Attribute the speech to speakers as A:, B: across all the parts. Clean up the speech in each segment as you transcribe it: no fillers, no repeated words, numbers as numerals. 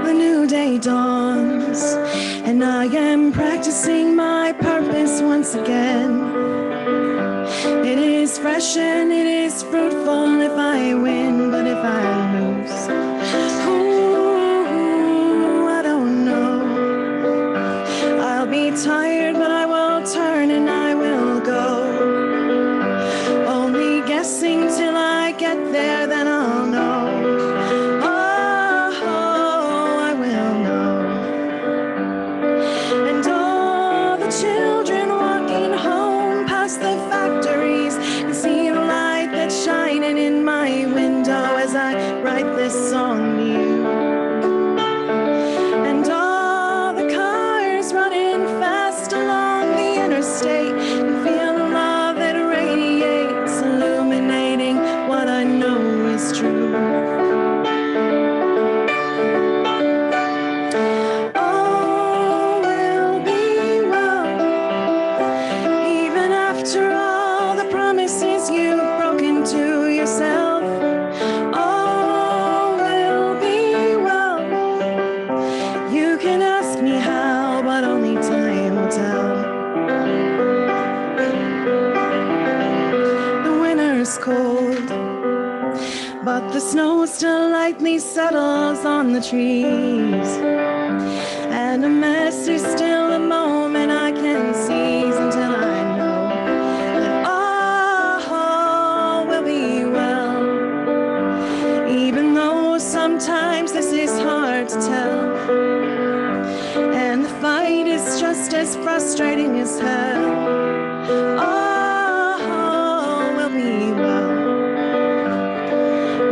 A: The new day dawns, and I am practicing my purpose once again. It is fresh and it is fruitful if I win, but if I lose, ooh, I don't know. I'll be tired, but I will turn and I will go. Only guessing till I get there, then I'll know. Oh, I will know. And all the children walking home past the factories can see the light that's shining in my window as I write this song new. And all the cars running fast along the interstate can feel the love that radiates, illuminating what I know is true. All will be well, even after all the promises you've broken to yourself. All will be well. You can ask me how, but only time will tell. The winter's cold, but the snow still lightly settles on the trees. And a mess is still a moment I can seize until I know that all will be well. Even though sometimes this is hard to tell, and the fight is just as frustrating as hell. All will be well.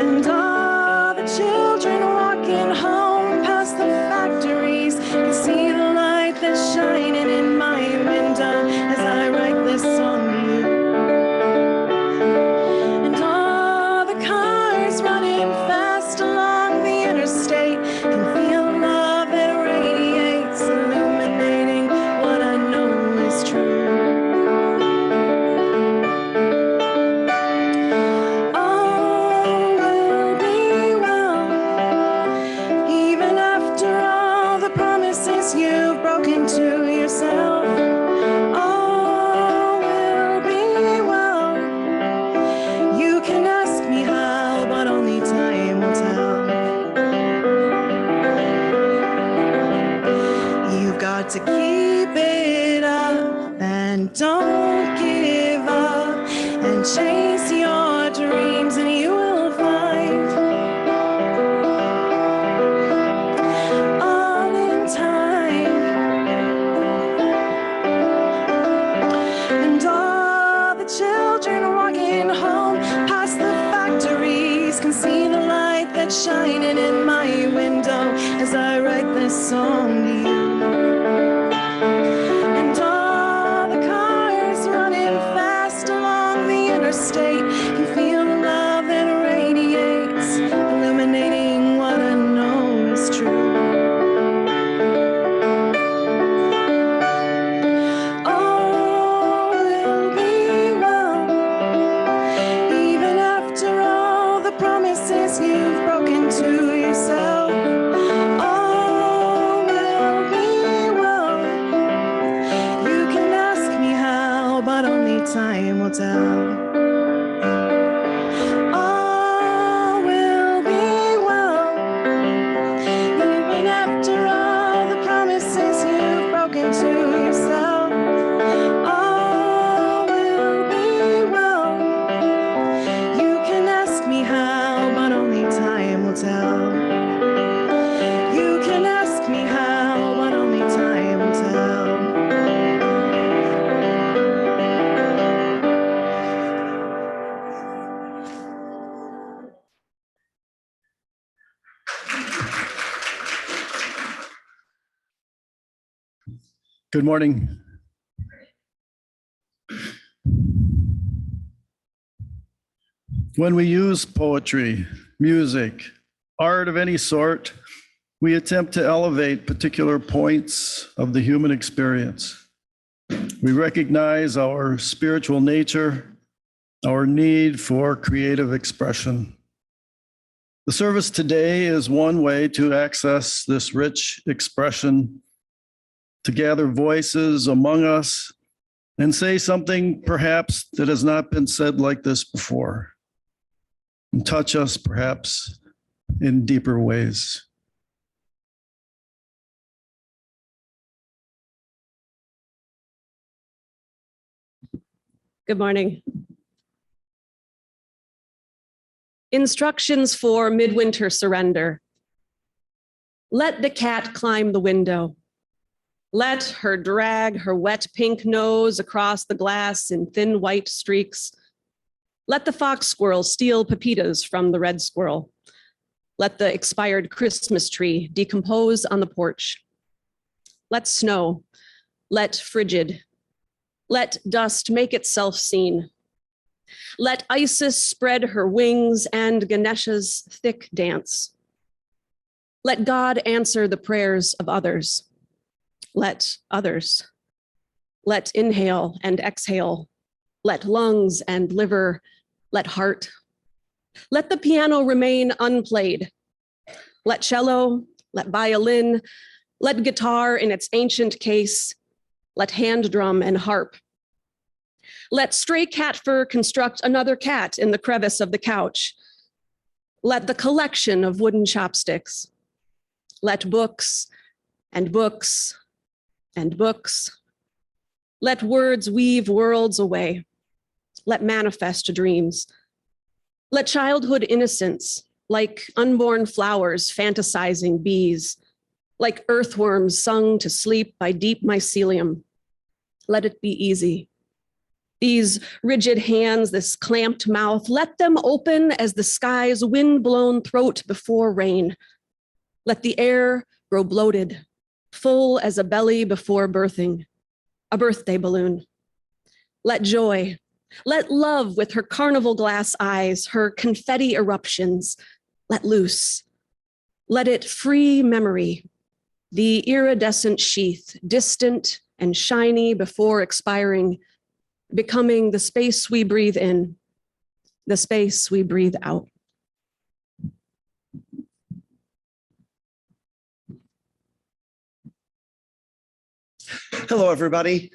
A: And all the children walking home past the factories can see the light that's shining in my window as I write this song to you. And all the cars running fast along the interstate can feel the love that radiates, illuminating what I know is true. All will be well, even after all the promises you've broken to yourself. All will be well. You can ask me how, but only time will tell. You've got to keep it up and don't give up and chase your dreams, and you will find all in time. And all the children walking home past the factories can see the light that's shining in my window as I write this song to you. And all the cars running fast along the interstate can feel the love that radiates, illuminating what I know is true. All will be well, even after all the promises you've broken to yourself. All will be well. You can ask me how, but only time will tell. All will be well, even after all the promises you've broken to yourself. All will be well. You can ask me how, but only time will tell. You can ask me how, but only time will tell.
B: Good morning. When we use poetry, music, art of any sort, we attempt to elevate particular points of the human experience. We recognize our spiritual nature, our need for creative expression. The service today is one way to access this rich expression, to gather voices among us and say something perhaps that has not been said like this before, and touch us perhaps in deeper ways.
C: Good morning. Instructions for midwinter surrender. Let the cat climb the window. Let her drag her wet pink nose across the glass in thin white streaks. Let the fox squirrel steal pepitas from the red squirrel. Let the expired Christmas tree decompose on the porch. Let snow, let frigid, let dust make itself seen. Let Isis spread her wings and Ganesha's thick dance. Let God answer the prayers of others. Let others. Let inhale and exhale. Let lungs and liver. Let heart. Let the piano remain unplayed. Let cello, let violin, let guitar in its ancient case. Let hand drum and harp. Let stray cat fur construct another cat in the crevice of the couch. Let the collection of wooden chopsticks. Let books and books and books. Let words weave worlds away. Let manifest dreams. Let childhood innocence, like unborn flowers fantasizing bees, like earthworms sung to sleep by deep mycelium. Let it be easy. These rigid hands, this clamped mouth, let them open as the sky's wind-blown throat before rain. Let the air grow bloated, full as a belly before birthing, a birthday balloon. Let joy, let love with her carnival glass eyes, her confetti eruptions, let loose. Let it free memory, the iridescent sheath, distant and shiny before expiring, becoming the space we breathe in, the space we breathe out.
D: Hello, everybody.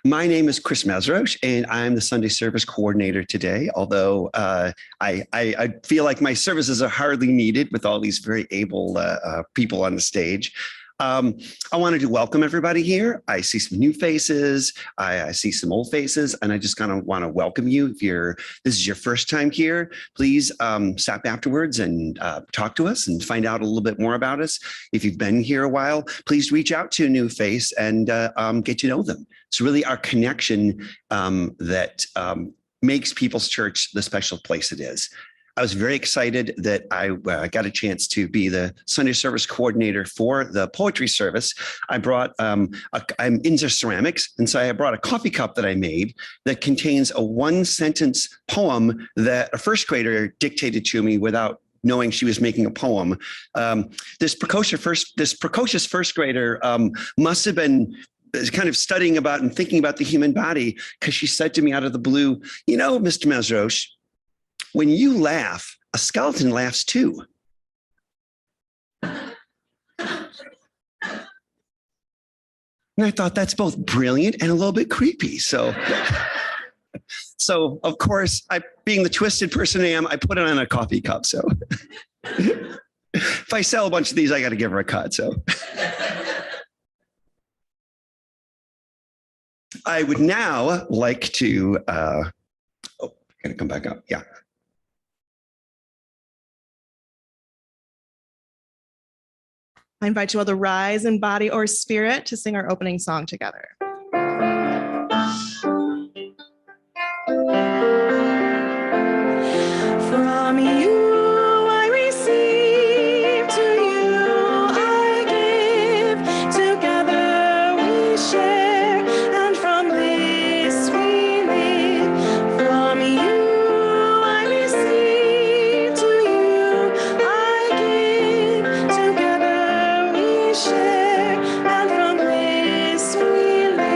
D: My name is Chris Mesrosh, and I'm the Sunday service coordinator today, although I feel like my services are hardly needed with all these very able people on the stage. I wanted to welcome everybody here. I see some new faces. I see some old faces, and I just kind of want to welcome you. If this is your first time here, please stop afterwards and talk to us and find out a little bit more about us. If you've been here a while, please reach out to a new face and get to know them. It's really our connection that makes People's Church the special place it is. I was very excited that I got a chance to be the Sunday service coordinator for the poetry service. I brought, I'm into ceramics, and so I brought a coffee cup that I made that contains a one-sentence poem that a first grader dictated to me without knowing she was making a poem. This precocious first grader must have been kind of studying about and thinking about the human body, because she said to me out of the blue, you know, Mr. Mesrosh, when you laugh, a skeleton laughs too. And I thought that's both brilliant and a little bit creepy. So of course, being the twisted person I am, I put it on a coffee cup. So if I sell a bunch of these, I got to give her a cut. So I would now like to, I got to come back up. Yeah.
A: I invite you all to rise in body or spirit to sing our opening song together. From you I receive, to you I give, together we share, and from this we live. From you I receive, to you I give, together we share, and from this we live.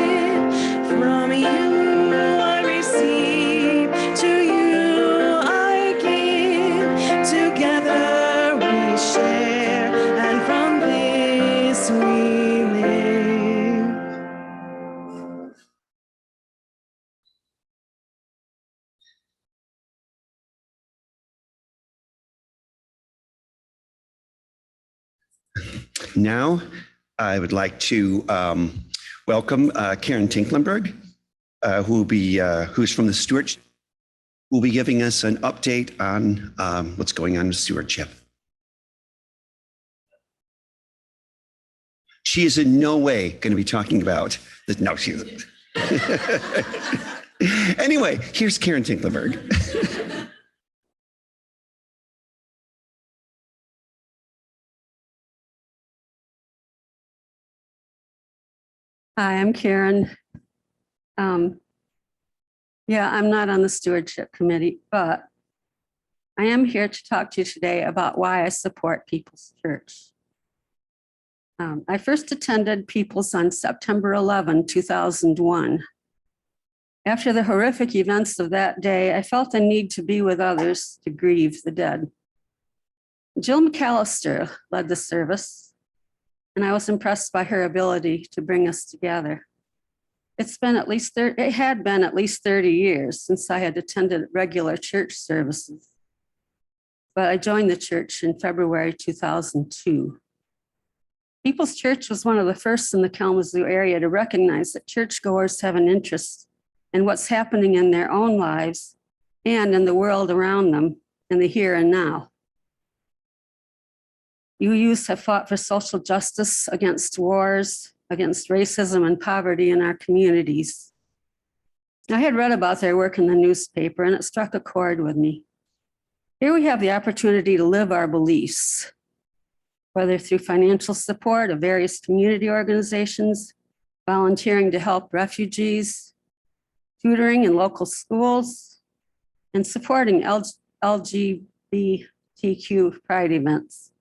D: Now, I would like to welcome Karen Tinklenberg, who's from the stewardship, who will be giving us an update on what's going on with stewardship. She is in no way going to be talking about the, no, she isn't. Anyway, here's Karen Tinklenberg.
E: Hi, I'm Karen. Yeah, I'm not on the stewardship committee, but I am here to talk to you today about why I support People's Church. I first attended People's on September 11, 2001. After the horrific events of that day, I felt a need to be with others to grieve the dead. Jill McAllister led the service, and I was impressed by her ability to bring us together. It had been at least 30 years since I had attended regular church services, but I joined the church in February 2002. People's Church was one of the first in the Kalamazoo area to recognize that churchgoers have an interest in what's happening in their own lives and in the world around them in the here and now. UUs have fought for social justice, against wars, against racism and poverty in our communities. I had read about their work in the newspaper, and it struck a chord with me. Here we have the opportunity to live our beliefs, whether through financial support of various community organizations, volunteering to help refugees, tutoring in local schools, and supporting LGBTQ pride events.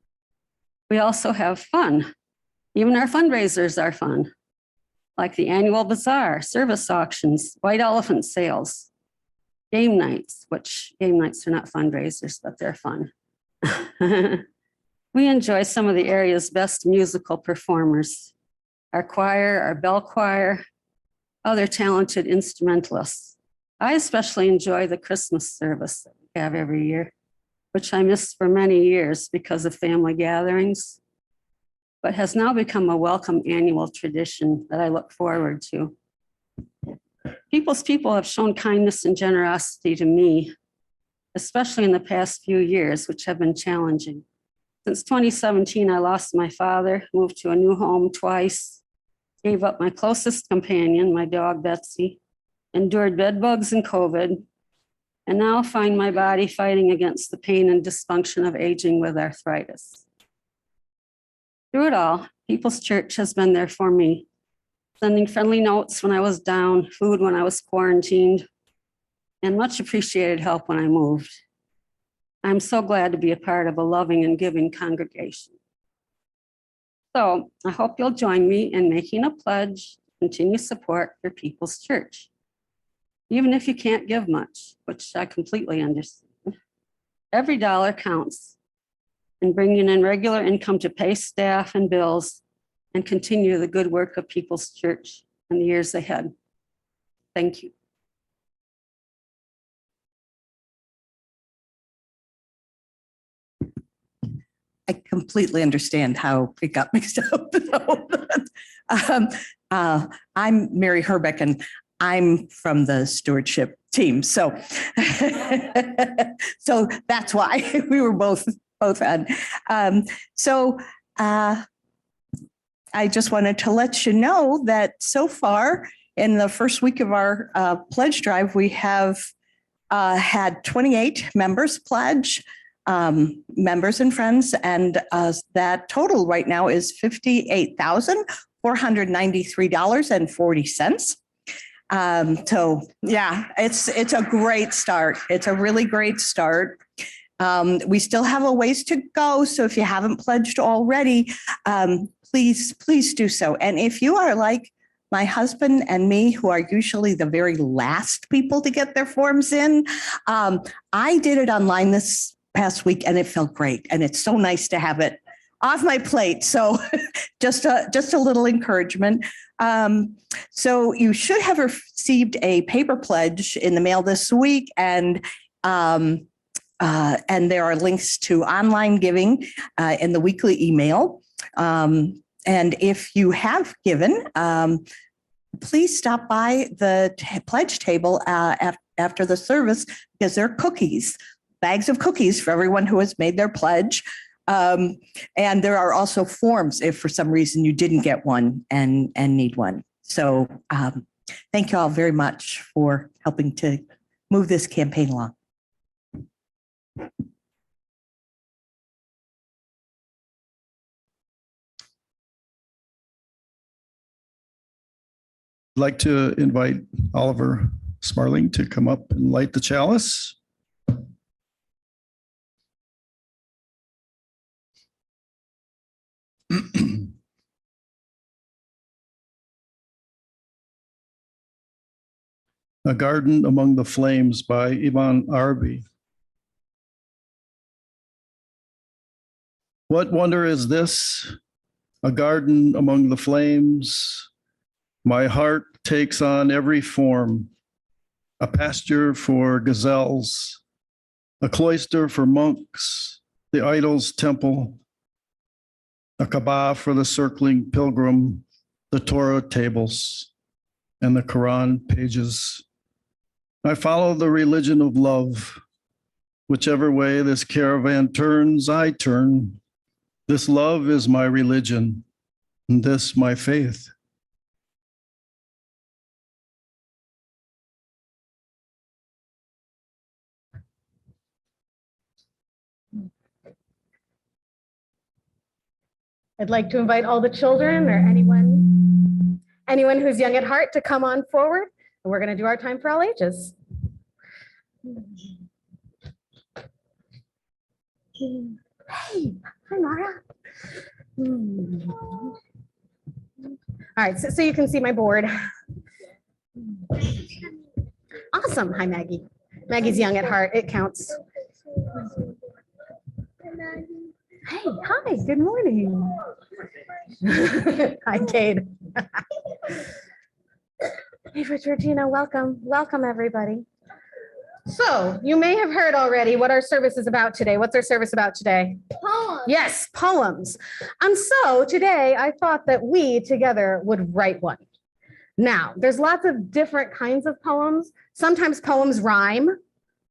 E: We also have fun. Even our fundraisers are fun, like the annual bazaar, service auctions, white elephant sales, game nights, which game nights are not fundraisers, but they're fun. We enjoy some of the area's best musical performers, our choir, our bell choir, other talented instrumentalists. I especially enjoy the Christmas service that we have every year, which I missed for many years because of family gatherings, but has now become a welcome annual tradition that I look forward to. People's people have shown kindness and generosity to me, especially in the past few years, which have been challenging. Since 2017, I lost my father, moved to a new home twice, gave up my closest companion, my dog Betsy, endured bed bugs and COVID, and now find my body fighting against the pain and dysfunction of aging with arthritis. Through it all, People's Church has been there for me, sending friendly notes when I was down, food when I was quarantined, and much appreciated help when I moved. I'm so glad to be a part of a loving and giving congregation. So I hope you'll join me in making a pledge to continue support for People's Church. Even if you can't give much, which I completely understand, every dollar counts in bringing in regular income to pay staff and bills and continue the good work of People's Church in the years ahead. Thank you.
F: I completely understand how it got mixed up. I'm Mary Herbeck, and I'm from the stewardship team. So, so that's why we were both on. I just wanted to let you know that so far in the first week of our pledge drive, we have had 28 members pledge. Members and friends, and that total right now is $58,493.40. So yeah, it's a great start. It's a really great start. We still have a ways to go, so if you haven't pledged already, please do so. And if you are like my husband and me, who are usually the very last people to get their forms in, I did it online this past week, and it felt great. And it's so nice to have it off my plate. So just a little encouragement. So you should have received a paper pledge in the mail this week, and there are links to online giving in the weekly email. And if you have given, please stop by the pledge table after the service, because there are cookies, bags of cookies for everyone who has made their pledge. And there are also forms if for some reason you didn't get one and need one. So thank you all very much for helping to move this campaign along.
B: I'd like to invite Oliver Smarling to come up and light the chalice. A Garden Among the Flames by Ivan Arbi. What wonder is this? A garden among the flames. My heart takes on every form. A pasture for gazelles, a cloister for monks, the idol's temple, a Kaaba for the circling pilgrim, the Torah tables, and the Quran pages. I follow the religion of love. Whichever way this caravan turns, I turn. This love is my religion, and this my faith.
G: I'd like to invite all the children or anyone who's young at heart to come on forward. And we're going to do our time for all ages. Hey, hi, Mara. All right, so you can see my board. Awesome. Hi, Maggie. Maggie's young at heart. It counts. Hey, hi, good morning. Hi, Cade. Hey, Georgina, welcome. Welcome, everybody. So you may have heard already what our service is about today. What's our service about today? Poems. Yes, poems. And so today I thought that we together would write one. Now, there's lots of different kinds of poems. Sometimes poems rhyme,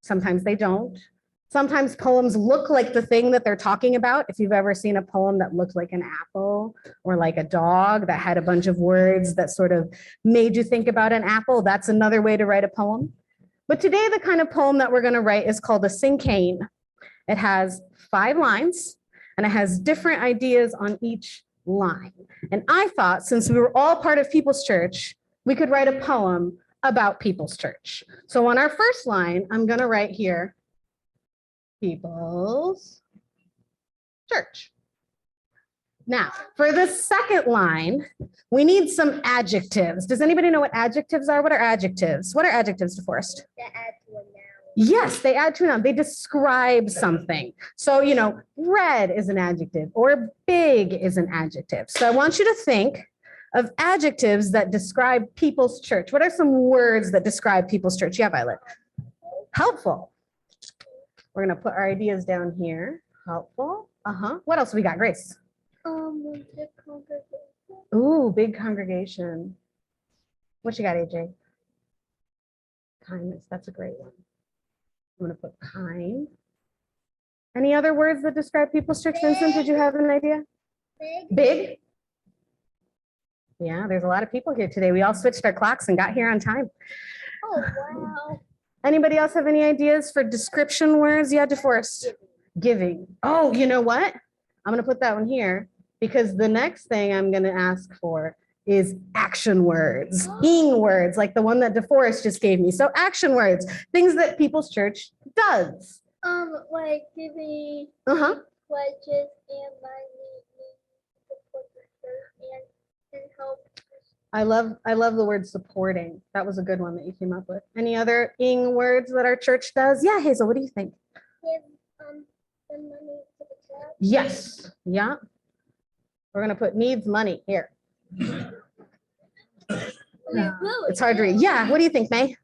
G: sometimes they don't. Sometimes poems look like the thing that they're talking about. If you've ever seen a poem that looked like an apple or like a dog that had a bunch of words that sort of made you think about an apple, that's another way to write a poem. But today, the kind of poem that we're going to write is called a cinquain. It has 5 lines and it has different ideas on each line. And I thought, since we were all part of People's Church, we could write a poem about People's Church. So on our first line, I'm going to write here, People's Church. Now, for the second line, we need some adjectives. Does anybody know what adjectives are? What are adjectives? What are adjectives, DeForest?
H: They add to a noun.
G: Yes, they add to a noun. They describe something. So, you know, red is an adjective or big is an adjective. So I want you to think of adjectives that describe People's Church. What are some words that describe People's Church? Yeah, Violet. Helpful. We're going to put our ideas down here. Helpful. What else we got, Grace?
H: Big congregation.
G: Ooh, big congregation. What you got, AJ? Kindness. That's a great one. I'm going to put kind. Any other words that describe People's Church? Vincent, did you have an idea?
H: Big.
G: Big? Yeah, there's a lot of people here today. We all switched our clocks and got here on time.
H: Oh, wow.
G: Anybody else have any ideas for description words? Yeah, DeForest. Giving. Oh, you know what? I'm going to put that one here because the next thing I'm going to ask for is action words, ing words, like the one that DeForest just gave me. So action words, things that People's Church does.
H: Like giving
G: Uh-huh.
H: pledges and money to support the church and help.
G: I love the word supporting. That was a good one that you came up with. Any other ing words that our church does? Yeah, Hazel, what do you think?
H: Give the money to the church.
G: Yes. Yeah. We're going to put needs money here. It's hard to read. Yeah. What do you think, May?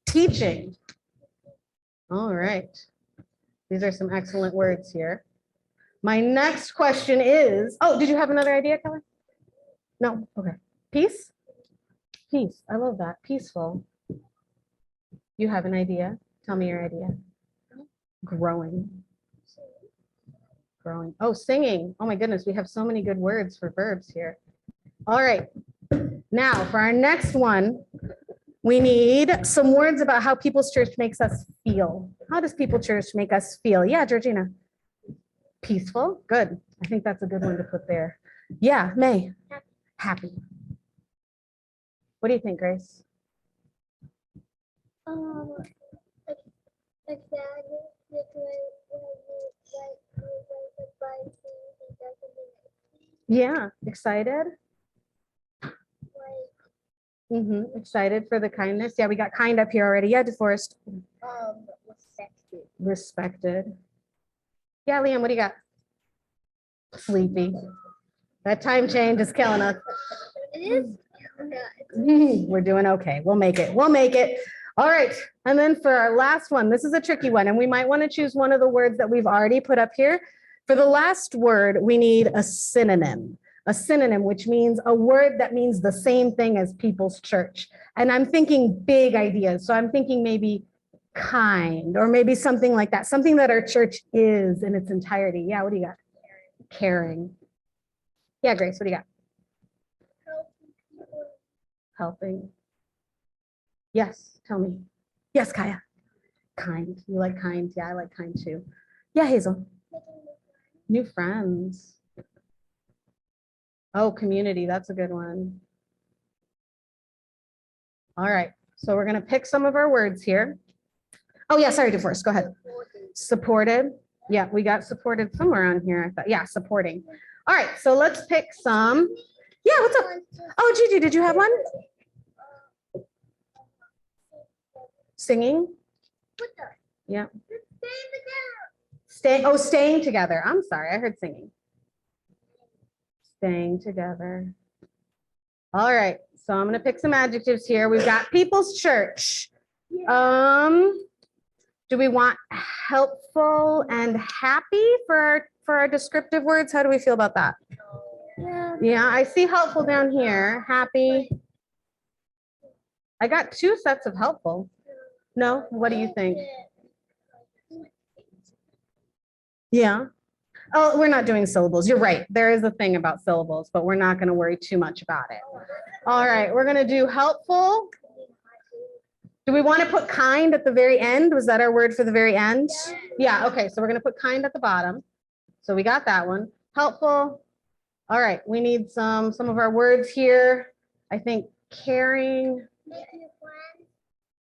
G: Teaching. All right. These are some excellent words here. My next question is, oh, did you have another idea, Kelly? No, okay. Peace? Peace, I love that, peaceful. You have an idea? Tell me your idea. Growing. Growing. Oh, singing. Oh my goodness, we have so many good words for verbs here. All right. Now for our next one, we need some words about how People's Church makes us feel. How does People's Church make us feel? Yeah, Georgina. Peaceful. Good. I think that's a good one to put there. Yeah, May. Happy. What do you think, Grace? Yeah, excited. Excited for the kindness. Yeah, we got kind up here already. Yeah, DeForest.
H: Respected.
G: Respected. Yeah, Liam, what do you got? Sleepy. That time change is killing us.
H: It is.
G: We're doing okay. We'll make it. We'll make it. All right. And then for our last one, this is a tricky one, and we might want to choose one of the words that we've already put up here. For the last word, we need a synonym. A synonym, which means a word that means the same thing as People's Church. And I'm thinking big ideas. So I'm thinking maybe kind, or maybe something like that. Something that our church is in its entirety. Yeah, what do you got? Caring. Yeah, Grace, what do you got? Helping. Yes, tell me. Yes, Kaya. Kind. You like kind? Yeah, I like kind too. Yeah, Hazel. New friends. Oh, community. That's a good one. All right. So we're going to pick some of our words here. Oh, yeah. Sorry, DeForest. Go ahead. Supported. Yeah, we got supported somewhere on here. I thought. Yeah, supporting. All right. So let's pick some. Yeah, what's up? Oh, Gigi, did you have one? Singing? Yeah. Staying together. I'm sorry, I heard singing. Staying together. All right, so I'm gonna pick some adjectives here. We've got People's Church. Do we want helpful and happy for our descriptive words? How do we feel about that? Yeah, I see helpful down here. Happy. I got two sets of helpful. No, what do you think? Yeah. Oh, we're not doing syllables. You're right. There is a thing about syllables, but we're not going to worry too much about it. All right, we're going to do helpful. Do we want to put kind at the very end? Was that our word for the very end? Yeah, okay, so we're going to put kind at the bottom. So we got that one. Helpful. All right, we need some of our words here. I think caring.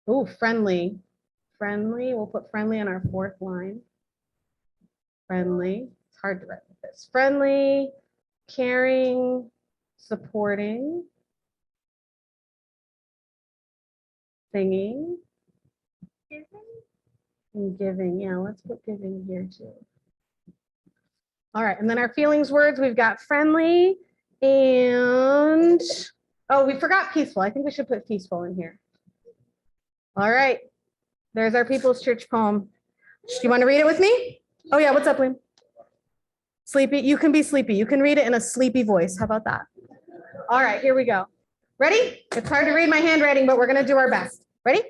G: Oh, friendly. Friendly. We'll put friendly on our fourth line. Friendly. It's hard to write with this. Friendly, caring, supporting, singing, and giving. Yeah, let's put giving here too. All right, and then our feelings words, we've got friendly and, oh, we forgot peaceful. I think we should put peaceful in here. All right, there's our People's Church poem. Do you want to read it with me? Oh yeah, what's up, Liam? Sleepy, you can be sleepy. You can read it in a sleepy voice. How about that? All right, here we go. Ready? It's hard to read my handwriting, but we're gonna do our best. Ready?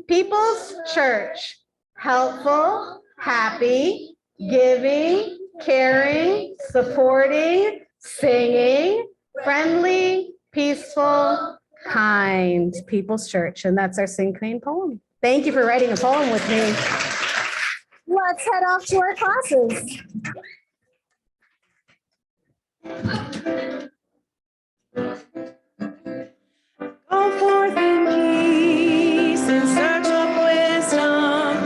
G: People's Church. Helpful, happy, giving, caring, supporting, singing, friendly, peaceful, kind. People's Church. And that's our Sing Crane poem. Thank you for writing a poem with me. Let's head off to our classes.
A: Go forth in peace in search of wisdom,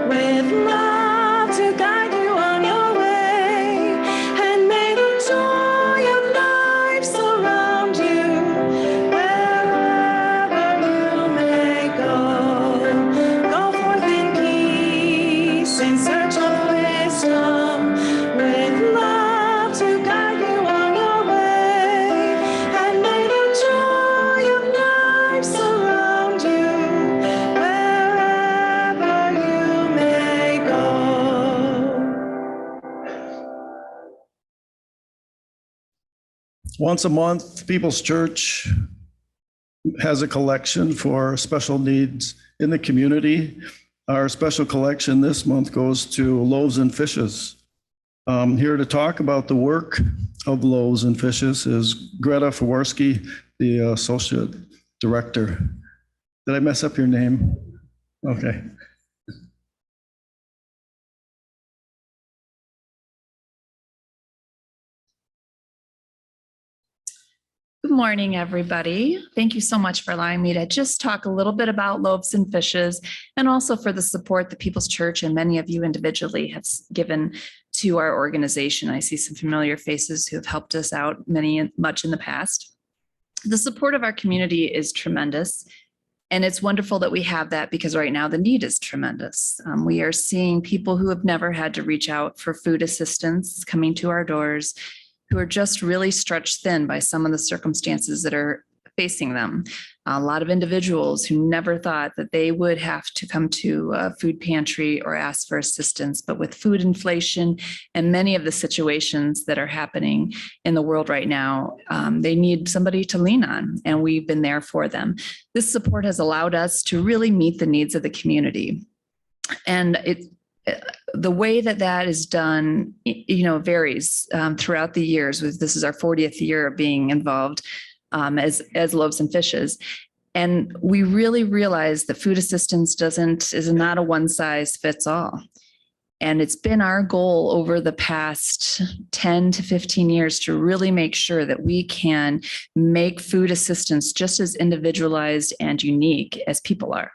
A: with love to guide you on your way, and may the joy of life surround you wherever you may go. Go forth in peace in search of wisdom, with love to guide you on your way.
B: Once a month, People's Church has a collection for special needs in the community. Our special collection this month goes to Loaves and Fishes. Here to talk about the work of Loaves and Fishes is Greta Faworski, the Associate Director. Did I mess up your name? Okay.
I: Good morning, everybody. Thank you so much for allowing me to just talk a little bit about Loaves and Fishes, and also for the support the People's Church and many of you individually have given to our organization. I see some familiar faces who have helped us out much in the past. The support of our community is tremendous, and it's wonderful that we have that because right now the need is tremendous. We are seeing people who have never had to reach out for food assistance coming to our doors, who are just really stretched thin by some of the circumstances that are facing them. A lot of individuals who never thought that they would have to come to a food pantry or ask for assistance, but with food inflation and many of the situations that are happening in the world right now, they need somebody to lean on, and we've been there for them. This support has allowed us to really meet the needs of the community. And the way that is done, varies throughout the years. This is our 40th year of being involved as Loaves and Fishes. And we really realize that food assistance is not a one size fits all. And it's been our goal over the past 10 to 15 years to really make sure that we can make food assistance just as individualized and unique as people are.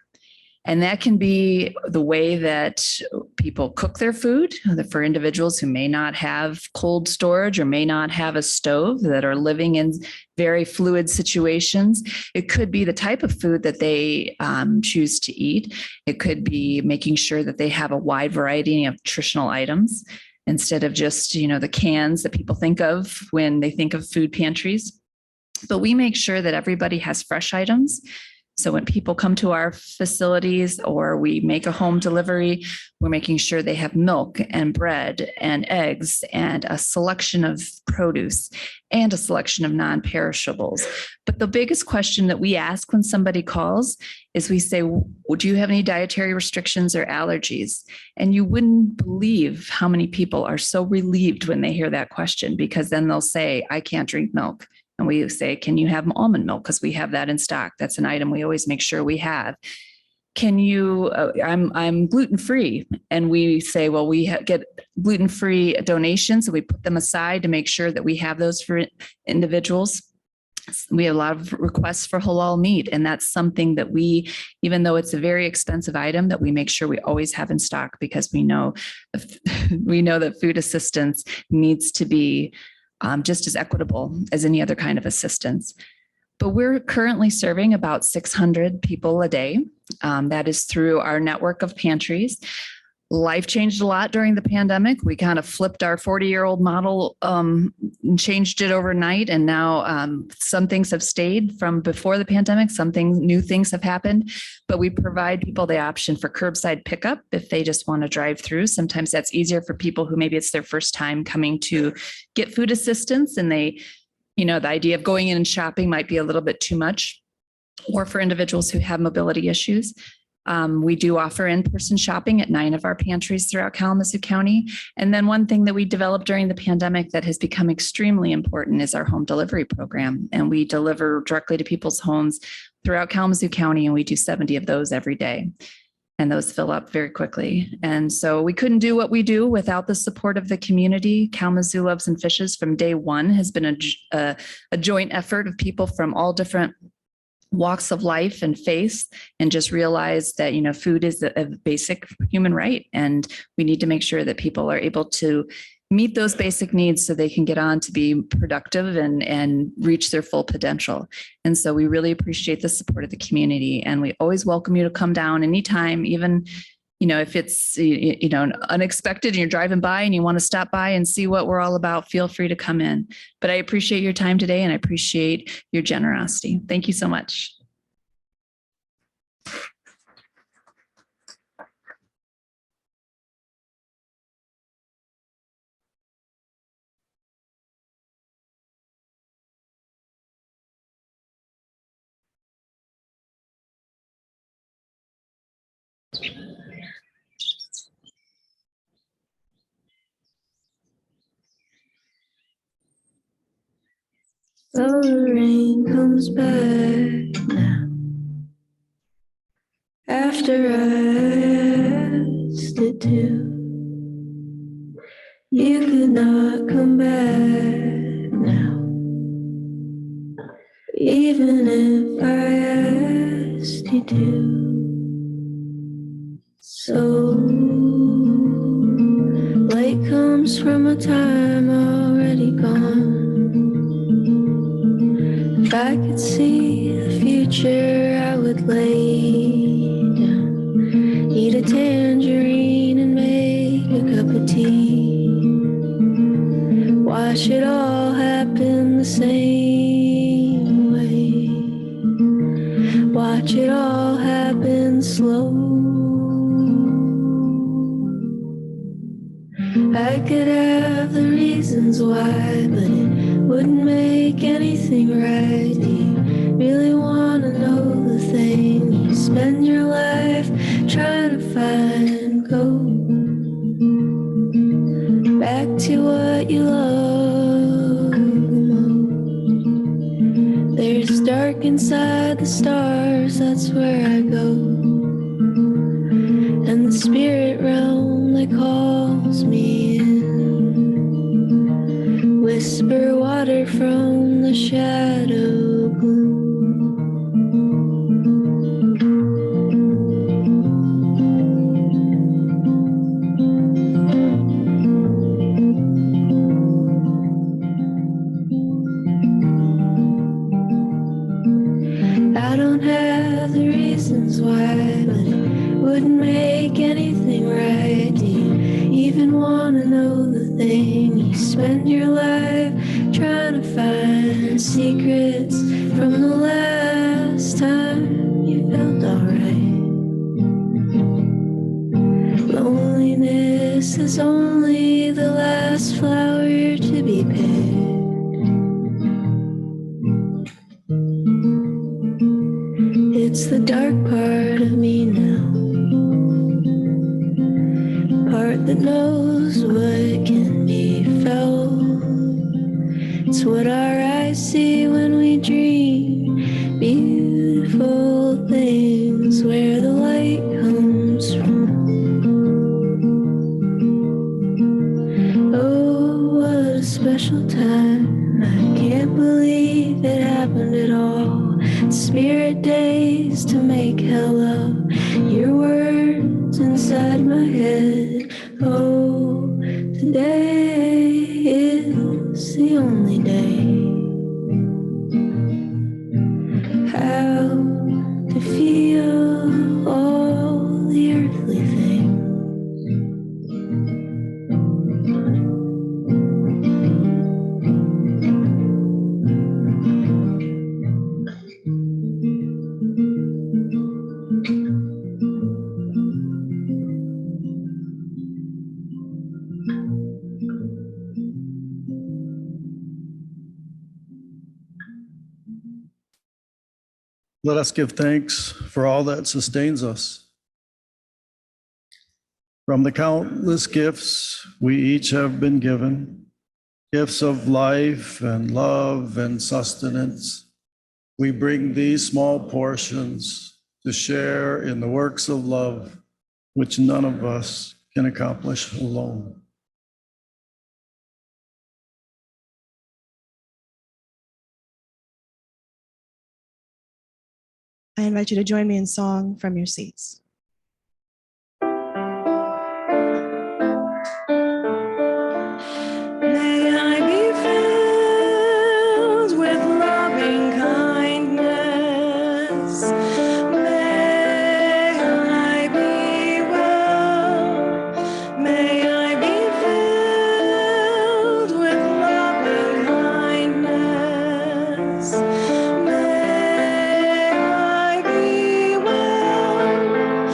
I: And that can be the way that people cook their food for individuals who may not have cold storage or may not have a stove, that are living in very fluid situations. It could be the type of food that they choose to eat. It could be making sure that they have a wide variety of nutritional items instead of just, the cans that people think of when they think of food pantries. But we make sure that everybody has fresh items. So when people come to our facilities or we make a home delivery, we're making sure they have milk and bread and eggs and a selection of produce and a selection of non-perishables. But the biggest question that we ask when somebody calls is we say, do you have any dietary restrictions or allergies? And you wouldn't believe how many people are so relieved when they hear that question, because then they'll say, I can't drink milk. And we say, can you have almond milk? Because we have that in stock. That's an item we always make sure we have. Can you, I'm gluten-free. And we say, well, we get gluten-free donations. So we put them aside to make sure that we have those for individuals. We have a lot of requests for halal meat. And that's something that even though it's a very expensive item, that we make sure we always have in stock, because we know that food assistance needs to be just as equitable as any other kind of assistance. But we're currently serving about 600 people a day. That is through our network of pantries. Life changed a lot during the pandemic. We kind of flipped our 40-year-old model, and changed it overnight. And now some things have stayed from before the pandemic. New things have happened. But we provide people the option for curbside pickup if they just want to drive through. Sometimes that's easier for people who maybe it's their first time coming to get food assistance, and the idea of going in and shopping might be a little bit too much, or for individuals who have mobility issues. We do offer in-person shopping at 9 of our pantries throughout Kalamazoo County. And then one thing that we developed during the pandemic that has become extremely important is our home delivery program. And we deliver directly to people's homes throughout Kalamazoo County, and we do 70 of those every day. And those fill up very quickly. And so we couldn't do what we do without the support of the community. Kalamazoo Loaves and Fishes from day one has been a joint effort of people from all different walks of life and faith, and just realize that, food is a basic human right. And we need to make sure that people are able to meet those basic needs so they can get on to be productive and reach their full potential. And so we really appreciate the support of the community, and we always welcome you to come down anytime, even if it's, unexpected and you're driving by and you want to stop by and see what we're all about, feel free to come in. But I appreciate your time today, and I appreciate your generosity. Thank you so much.
A: The rain comes back now. After I asked it to, you could not come back now. Even if I asked you to. So, light comes from a time already gone. If I could see the future, I would lay down, eat a tangerine and make a cup of tea. Watch it all happen the same way. Watch it all happen slow. I could have the reasons why, but it wouldn't make anything right. Do you really want to know the thing you spend your life trying to find? Go back to what you love most. There's dark inside the stars, that's where I go. And the spirit realm that calls me in. Whisper water from the shadow gloom. I don't have the reasons why, but it wouldn't make anything right. Do you even want to know the thing you spend your life trying to find? Secrets from the last time you felt alright. Loneliness is only the last flower to be picked. It's the dark part of me now, part that knows what can be felt. It's what our eyes see when we dream beautiful things, where the light comes from. Oh, what a special time. I can't believe it happened at all. Spirit days to make hell of your words inside my head. Oh, today is the only day. How to feel all the earthly things.
B: Let us give thanks for all that sustains us. From the countless gifts we each have been given, gifts of life and love and sustenance, we bring these small portions to share in the works of love which none of us can accomplish alone.
A: I invite you to join me in song from your seats. May I be filled with loving kindness. May I be well. May I be filled with loving kindness. May I be well.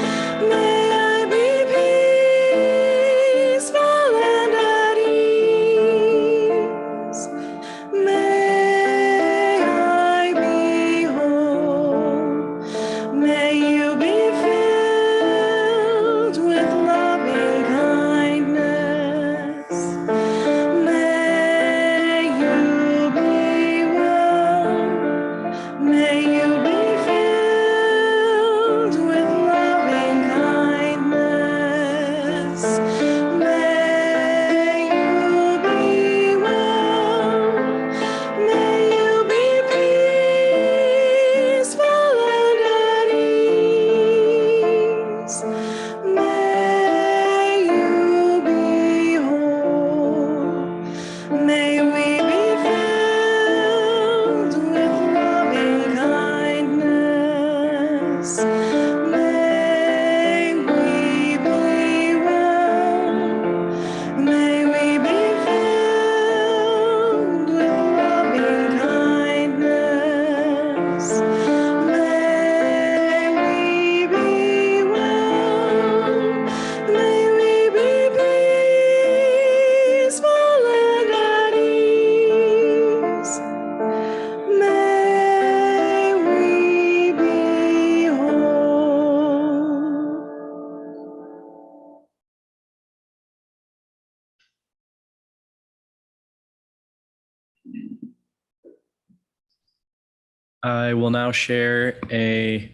J: I will now share a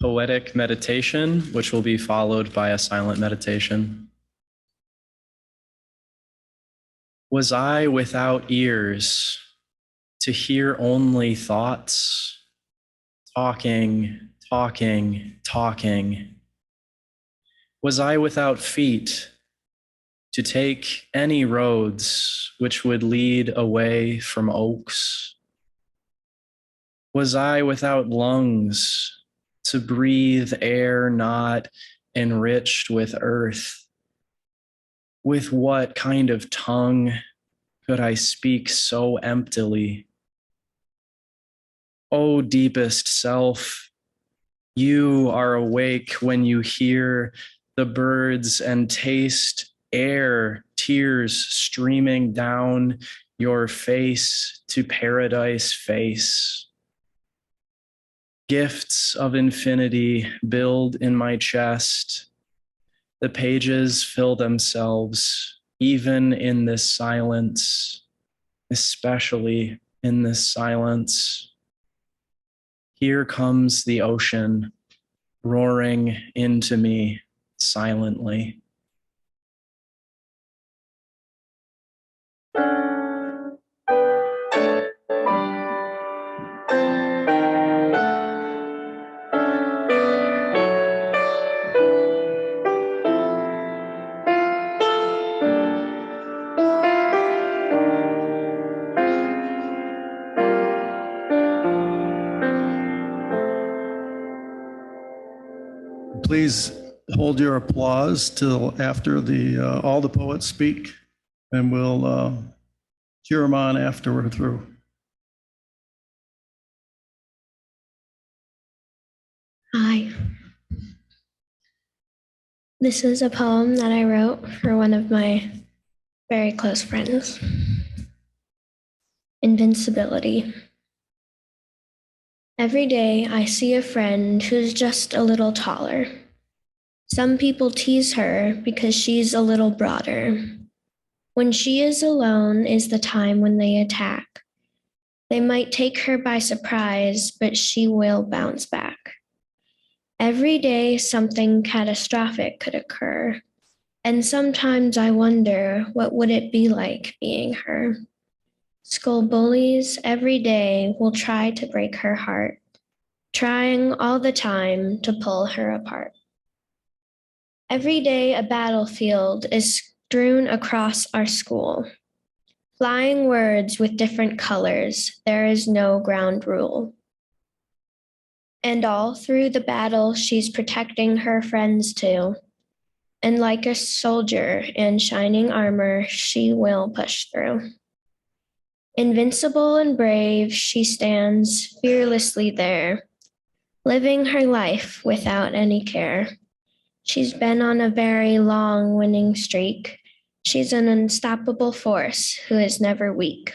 J: poetic meditation, which will be followed by a silent meditation. Was I without ears to hear only thoughts, talking, talking, talking? Was I without feet to take any roads which would lead away from oaks? Was I without lungs to breathe air not enriched with earth? With what kind of tongue could I speak so emptily? O deepest self, you are awake when you hear the birds and taste air, tears streaming down your face to paradise face. Gifts of infinity build in my chest. The pages fill themselves, even in this silence, especially in this silence. Here comes the ocean, roaring into me silently.
B: Please hold your applause till after all the poets speak, and we'll cheer them on after we're through.
H: Hi. This is a poem that I wrote for one of my very close friends. Invincibility. Every day I see a friend who's just a little taller. Some people tease her because she's a little broader. When she is alone is the time when they attack. They might take her by surprise, but she will bounce back. Every day something catastrophic could occur, and sometimes I wonder what would it be like being her. School bullies every day will try to break her heart, trying all the time to pull her apart. Every day a battlefield is strewn across our school. Flying words with different colors, there is no ground rule. And all through the battle, she's protecting her friends too. And like a soldier in shining armor, she will push through. Invincible and brave, she stands fearlessly there, living her life without any care. She's been on a very long winning streak. She's an unstoppable force who is never weak.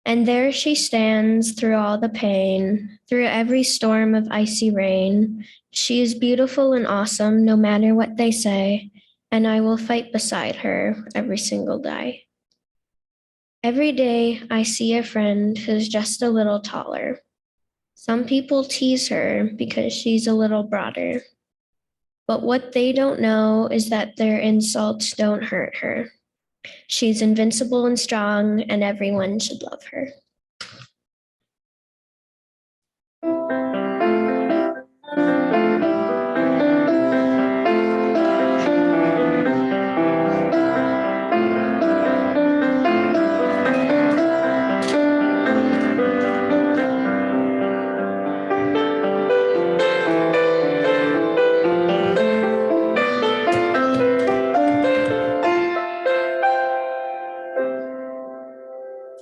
H: And there she stands through all the pain, through every storm of icy rain. She is beautiful and awesome no matter what they say, and I will fight beside her every single day. Every day I see a friend who's just a little taller. Some people tease her because she's a little broader. But what they don't know is that their insults don't hurt her. She's invincible and strong, and everyone should love her.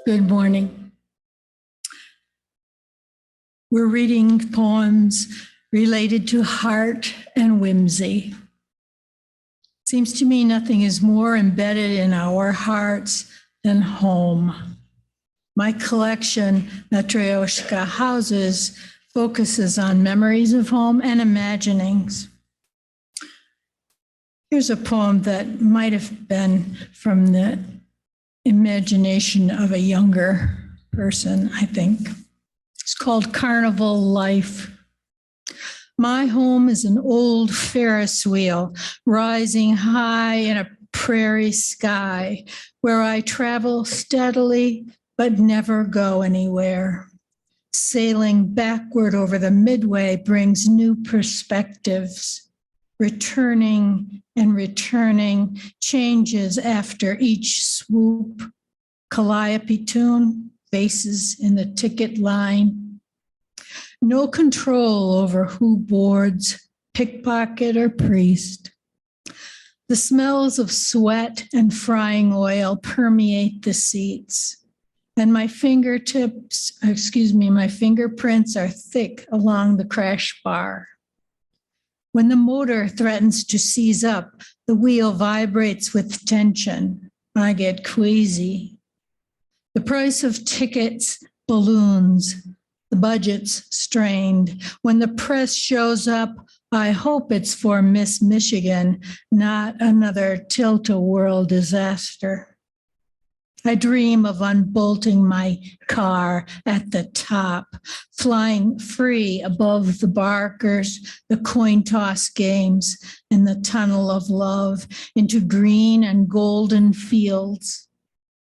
K: Good morning. We're reading poems related to heart and whimsy. Seems to me nothing is more embedded in our hearts than home. My collection, Matryoshka Houses, focuses on memories of home and imaginings. Here's a poem that might have been from the imagination of a younger person, I think. It's called Carnival Life. My home is an old Ferris wheel rising high in a prairie sky where I travel steadily but never go anywhere. Sailing backward over the midway brings new perspectives. Returning and returning changes after each swoop. Calliope tune, faces in the ticket line. No control over who boards, pickpocket or priest. The smells of sweat and frying oil permeate the seats. And my fingerprints are thick along the crash bar. When the motor threatens to seize up, the wheel vibrates with tension. I get queasy. The price of tickets balloons, the budget's strained. When the press shows up, I hope it's for Miss Michigan, not another tilt-a-whirl disaster. I dream of unbolting my car at the top, flying free above the barkers, the coin toss games, and the tunnel of love into green and golden fields.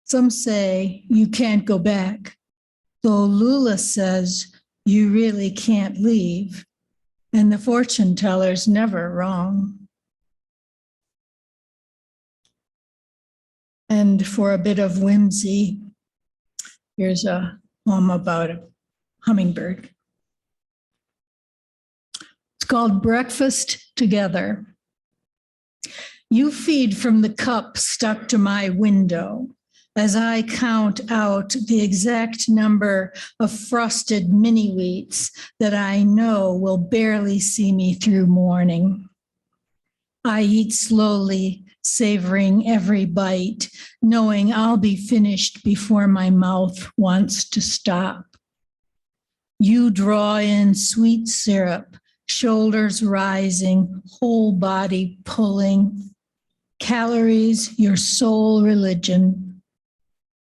K: Some say you can't go back, though Lula says you really can't leave, and the fortune teller's never wrong. And for a bit of whimsy, here's a poem about a hummingbird. It's called Breakfast Together. You feed from the cup stuck to my window as I count out the exact number of frosted mini wheats that I know will barely see me through morning. I eat slowly, savoring every bite, knowing I'll be finished before my mouth wants to stop. You draw in sweet syrup, shoulders rising, whole body pulling. Calories, your sole religion.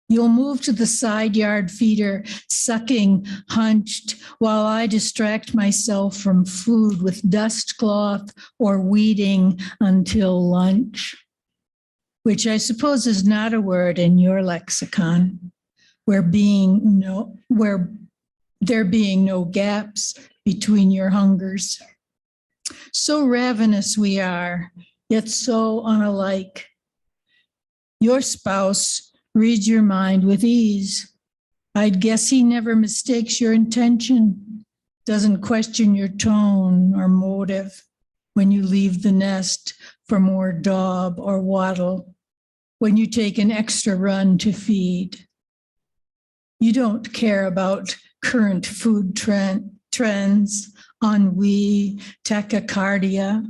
K: You'll move to the side yard feeder, sucking hunched, while I distract myself from food with dust cloth or weeding until lunch, which I suppose is not a word in your lexicon, where there being no gaps between your hungers. So ravenous we are, yet so unalike. Your spouse reads your mind with ease. I'd guess he never mistakes your intention, doesn't question your tone or motive when you leave the nest for more daub or wattle, when you take an extra run to feed. You don't care about current food trends, ennui, tachycardia.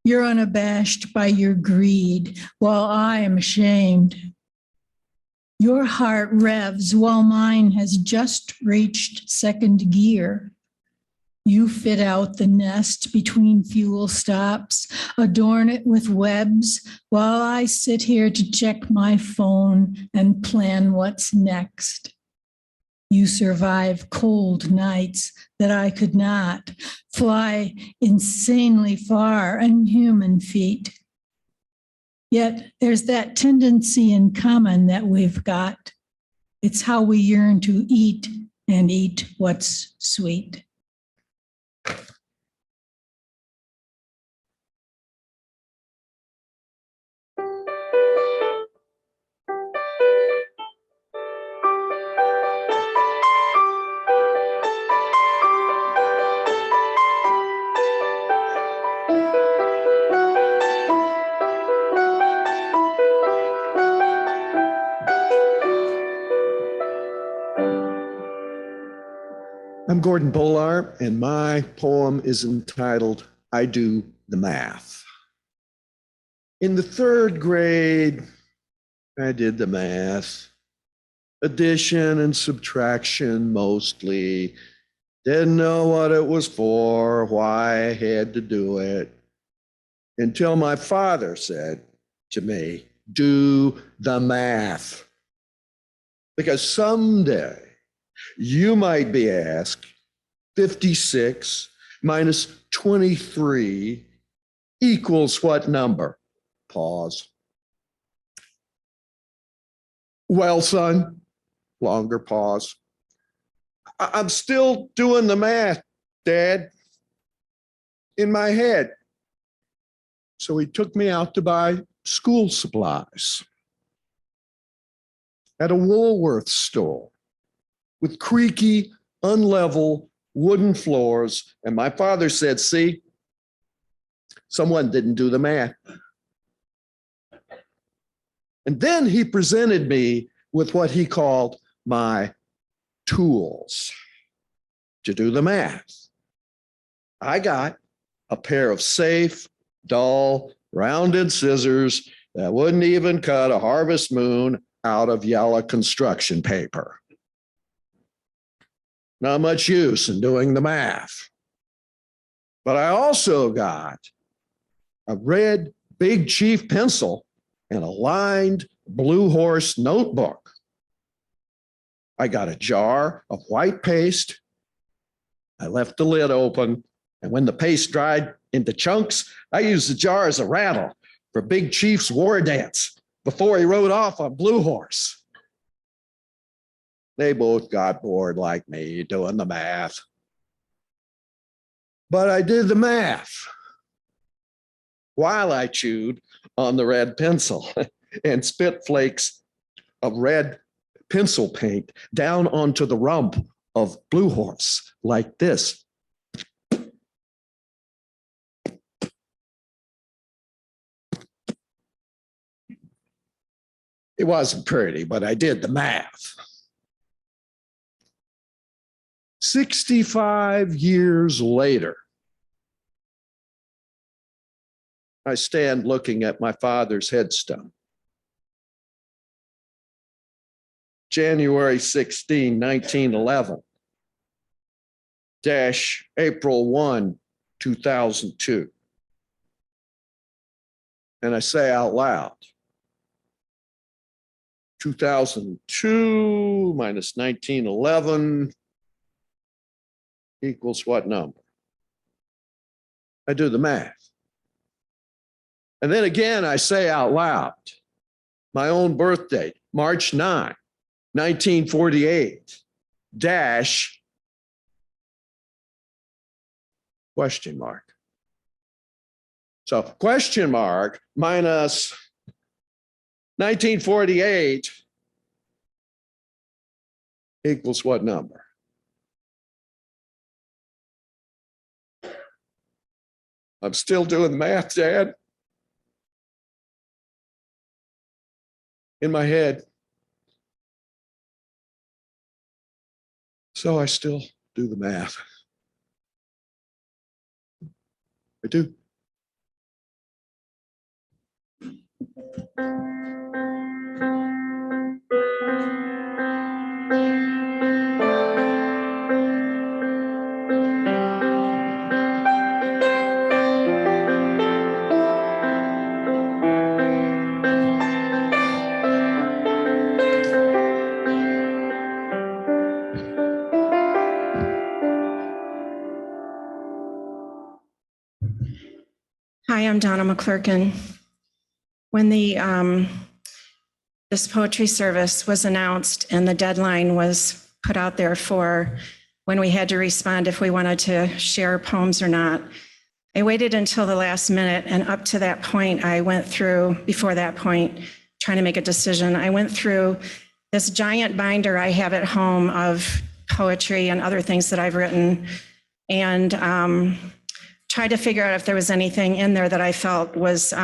K: You're unabashed by your greed, while I am ashamed. Your heart revs while mine has just reached second gear. You fit out the nest between fuel stops, adorn it with webs, while I sit here to check my phone and plan what's next. You survive cold nights that I could not, fly insanely far on human feet. Yet there's that tendency in common that we've got. It's how we yearn to eat and eat what's sweet.
L: I'm Gordon Bolar, and my poem is entitled, I Do the Math. In the third grade, I did the math. Addition and subtraction mostly. Didn't know what it was for, why I had to do it, until my father said to me, do the math. Because someday you might be asked 56 minus 23 equals what number? Pause. Well, son, longer pause. I'm still doing the math, Dad, in my head. So he took me out to buy school supplies at a Woolworth store with creaky, unlevel wooden floors. And my father said, see, someone didn't do the math. And then he presented me with what he called my tools to do the math. I got a pair of safe, dull, rounded scissors that wouldn't even cut a harvest moon out of yellow construction paper. Not much use in doing the math. But I also got a red Big Chief pencil and a lined Blue Horse notebook. I got a jar of white paste. I left the lid open, and when the paste dried into chunks, I used the jar as a rattle for Big Chief's war dance before he rode off on Blue Horse. They both got bored like me doing the math. But I did the math while I chewed on the red pencil and spit flakes of red pencil paint down onto the rump of Blue Horse like this. It wasn't pretty, but I did the math. 65 years later, I stand looking at my father's headstone. January 16, 1911, April 1, 2002. And I say out loud, 2002 minus 1911 equals what number? I do the math. And then again, I say out loud, my own birth date, March 9, 1948, dash, question mark. So question mark minus 1948 equals what number? I'm still doing the math, Dad. In my head. So I still do the math. I do.
A: Hi, I'm Donna McClurkin. When this poetry service was announced and the deadline was put out there for when we had to respond if we wanted to share poems or not, I waited until the last minute, and up to that point, before that point, trying to make a decision, I went through this giant binder I have at home of poetry and other things that I've written, and tried to figure out if there was anything in there that I felt was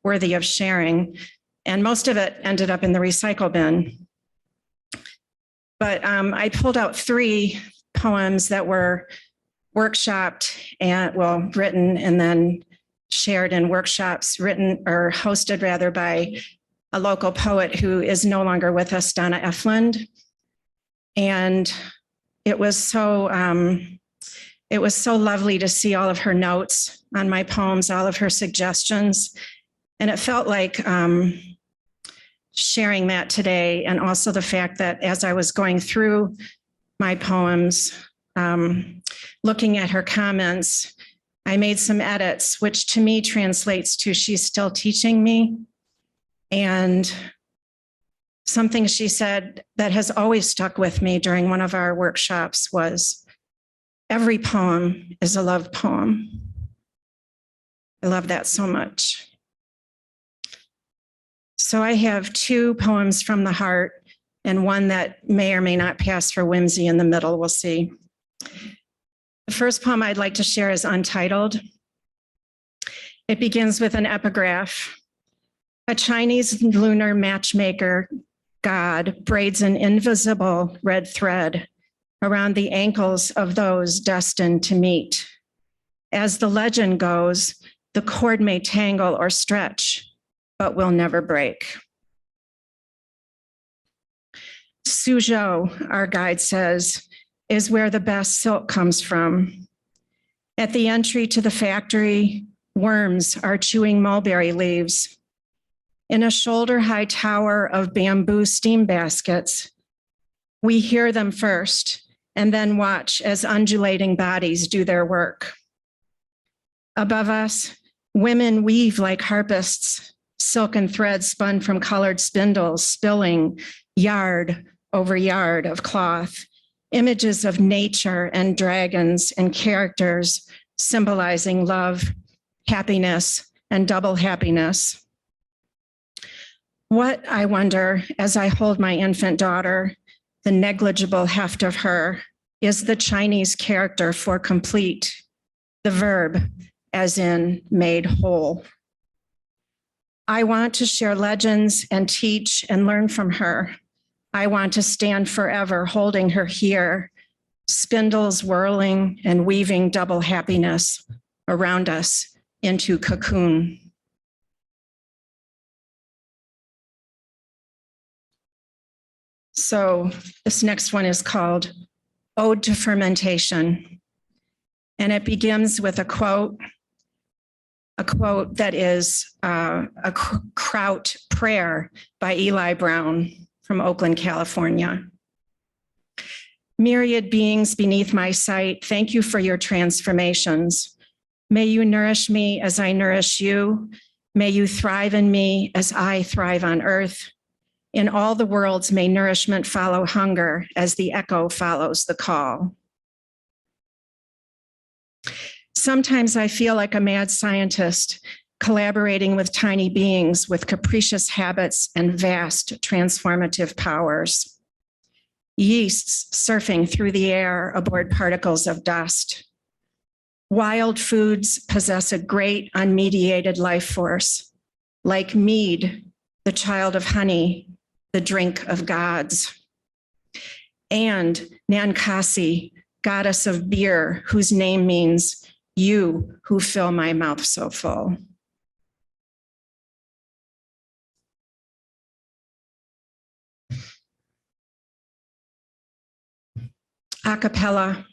A: worthy of sharing. And most of it ended up in the recycle bin. But I pulled out 3 poems that were workshopped and written and then shared in workshops, written or hosted rather by a local poet who is no longer with us, Donna Efland. And it was so lovely to see all of her notes on my poems, all of her suggestions. And it felt like sharing that today, and also the fact that as I was going through my poems, looking at her comments, I made some edits, which to me translates to she's still teaching me. And something she said that has always stuck with me during one of our workshops was, every poem is a love poem. I love that so much. So I have two poems from the heart and one that may or may not pass for whimsy in the middle. We'll see. The first poem I'd like to share is untitled. It begins with an epigraph. A Chinese lunar matchmaker god braids an invisible red thread around the ankles of those destined to meet. As the legend goes, the cord may tangle or stretch, but will never break. Suzhou, our guide says, is where the best silk comes from. At the entry to the factory, worms are chewing mulberry leaves. In a shoulder-high tower of bamboo steam baskets, we hear them first and then watch as undulating bodies do their work. Above us, women weave like harpists, silken threads spun from colored spindles, spilling yard over yard of cloth, images of nature and dragons and characters symbolizing love, happiness, and double happiness. What, I wonder, as I hold my infant daughter, the negligible heft of her, is the Chinese character for complete, the verb as in made whole. I want to share legends and teach and learn from her. I want to stand forever holding her here, spindles whirling and weaving double happiness around us into cocoon. So this next one is called Ode to Fermentation. And it begins with a quote that is a Kraut prayer by Eli Brown from Oakland, California. Myriad beings beneath my sight, thank you for your transformations. May you nourish me as I nourish you. May you thrive in me as I thrive on earth. In all the worlds, may nourishment follow hunger as the echo follows the call. Sometimes I feel like a mad scientist collaborating with tiny beings with capricious habits and vast transformative powers. Yeasts surfing through the air aboard particles of dust. Wild foods possess a great unmediated life force, like mead, the child of honey, the drink of gods. And Nankasi, goddess of beer, whose name means you who fill my mouth so full. A cappella.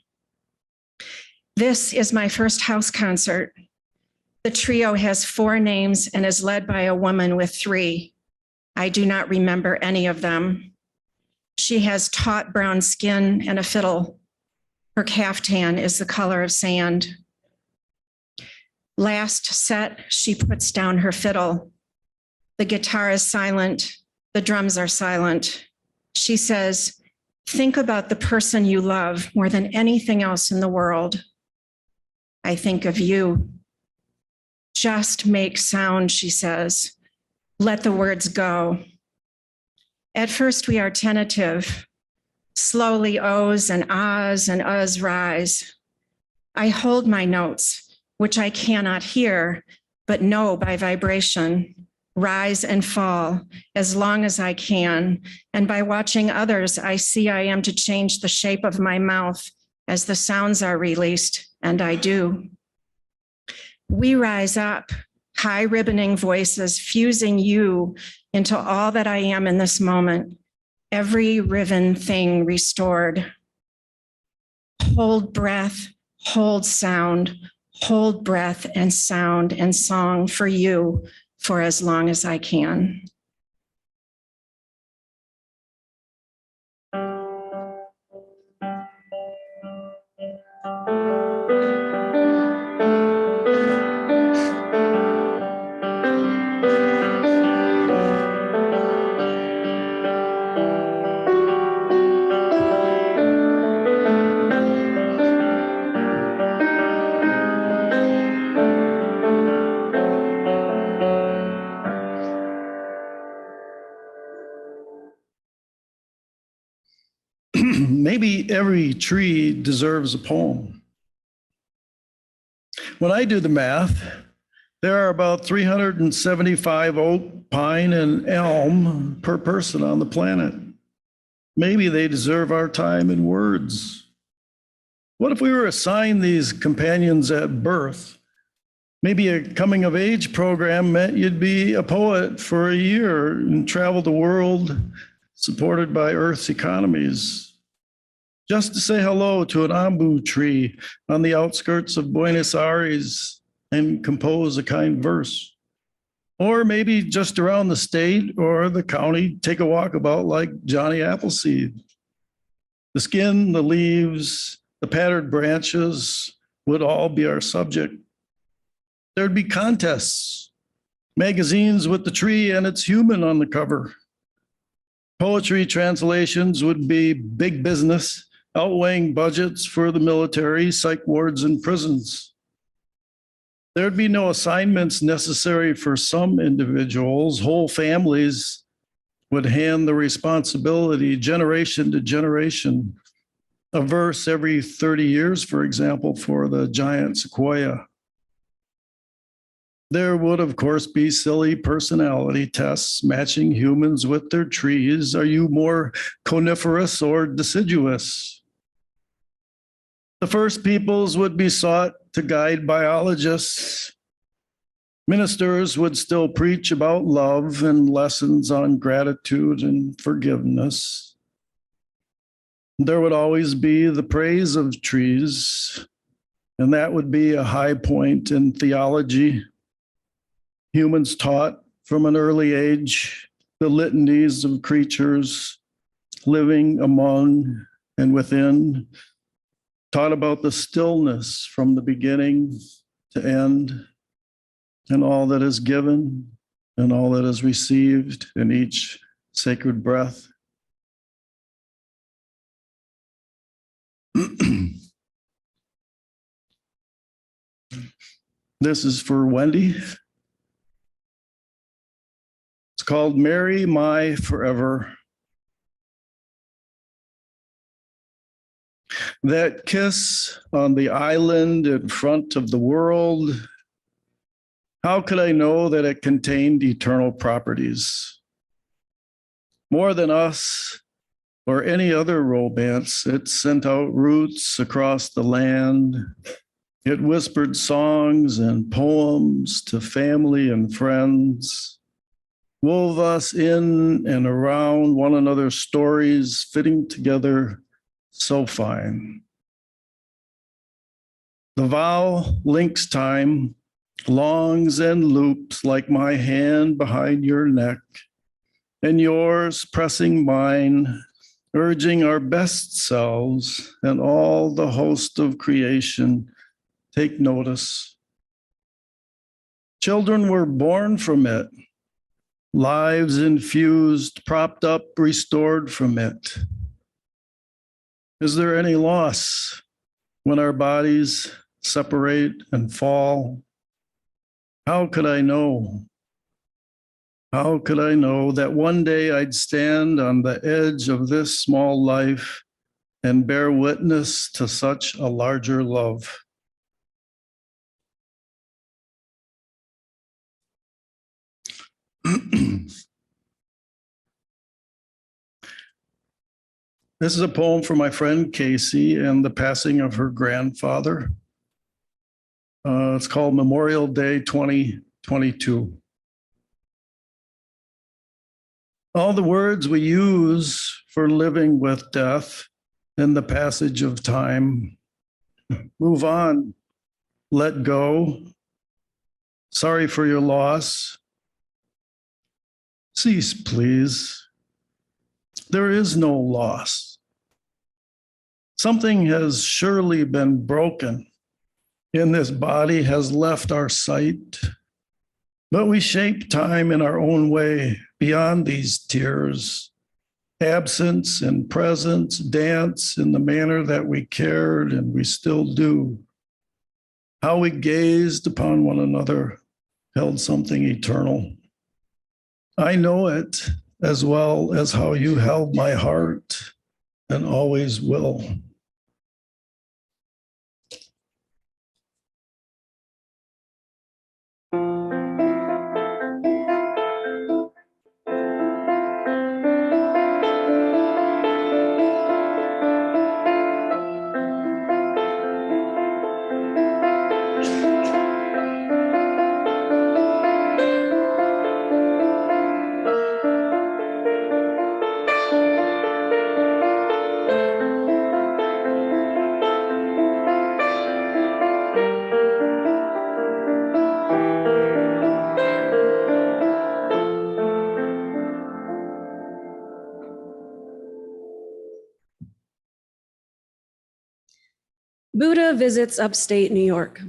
A: This is my first house concert. The trio has 4 names and is led by a woman with 3. I do not remember any of them. She has taut brown skin and a fiddle. Her caftan is the color of sand. Last set, she puts down her fiddle. The guitar is silent. The drums are silent. She says, think about the person you love more than anything else in the world. I think of you. Just make sound, she says. Let the words go. At first, we are tentative. Slowly, ohs and ahs and uhs rise. I hold my notes, which I cannot hear, but know by vibration, rise and fall as long as I can. And by watching others, I see I am to change the shape of my mouth as the sounds are released, and I do. We rise up, high ribboning voices, fusing you into all that I am in this moment, every riven thing restored. Hold breath, hold sound, hold breath and sound and song for you, for as long as I can.
B: Maybe every tree deserves a poem. When I do the math, there are about 375 oak, pine, and elm per person on the planet. Maybe they deserve our time and words. What if we were assigned these companions at birth? Maybe a coming of age program meant you'd be a poet for a year and travel the world supported by Earth's economies. Just to say hello to an bamboo tree on the outskirts of Buenos Aires and compose a kind verse. Or maybe just around the state or the county, take a walkabout like Johnny Appleseed. The skin, the leaves, the patterned branches would all be our subject. There'd be contests, magazines with the tree and its human on the cover. Poetry translations would be big business, outweighing budgets for the military, psych wards, and prisons. There'd be no assignments necessary for some individuals. Whole families would hand the responsibility generation to generation. A verse every 30 years, for example, for the giant sequoia. There would, of course, be silly personality tests matching humans with their trees. Are you more coniferous or deciduous? The first peoples would be sought to guide biologists. Ministers would still preach about love and lessons on gratitude and forgiveness. There would always be the praise of trees, and that would be a high point in theology. Humans taught from an early age the litanies of creatures living among and within, taught about the stillness from the beginning to end, and all that is given and all that is received in each sacred breath. This is for Wendy. It's called Marry My Forever. That kiss on the island in front of the world, how could I know that it contained eternal properties? More than us or any other romance, it sent out roots across the land. It whispered songs and poems to family and friends, wove us in and around one another's stories, fitting together so fine. The vow links time, longs and loops like my hand behind your neck, and yours pressing mine, urging our best selves and all the host of creation, take notice. Children were born from it, lives infused, propped up, restored from it. Is there any loss when our bodies separate and fall? How could I know? How could I know that one day I'd stand on the edge of this small life and bear witness to such a larger love? This is a poem for my friend Casey and the passing of her grandfather. It's called Memorial Day 2022. All the words we use for living with death and the passage of time. Move on, let go. Sorry for your loss. Cease, please. There is no loss. Something has surely been broken. In this body has left our sight, but we shape time in our own way beyond these tears. Absence and presence dance in the manner that we cared and we still do. How we gazed upon one another held something eternal. I know it as well as how you held my heart and always will.
C: Buddha visits upstate New York.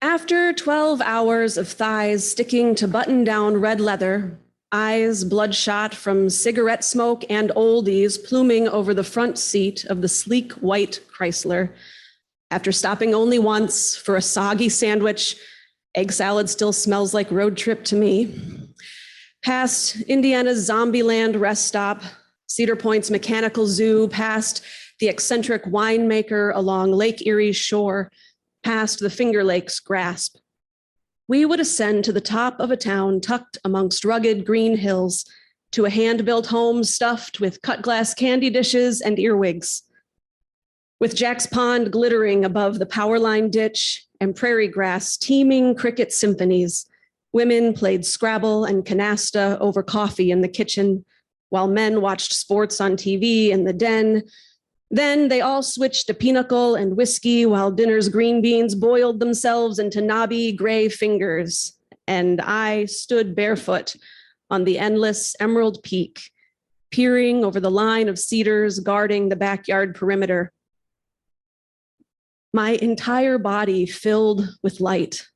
C: After 12 hours of thighs sticking to button-down red leather, eyes bloodshot from cigarette smoke and oldies pluming over the front seat of the sleek white Chrysler, after stopping only once for a soggy sandwich, egg salad still smells like road trip to me, past Indiana's Zombieland rest stop, Cedar Point's mechanical zoo, past the eccentric winemaker along Lake Erie's shore, past the Finger Lakes grasp, we would ascend to the top of a town tucked amongst rugged green hills, to a hand-built home stuffed with cut glass candy dishes and earwigs. With Jack's Pond glittering above the power line ditch and prairie grass teeming cricket symphonies, women played Scrabble and canasta over coffee in the kitchen, while men watched sports on TV in the den. Then they all switched to pinochle and whiskey while dinner's green beans boiled themselves into knobby gray fingers. And I stood barefoot on the endless emerald peak, peering over the line of cedars guarding the backyard perimeter. My entire body filled with light,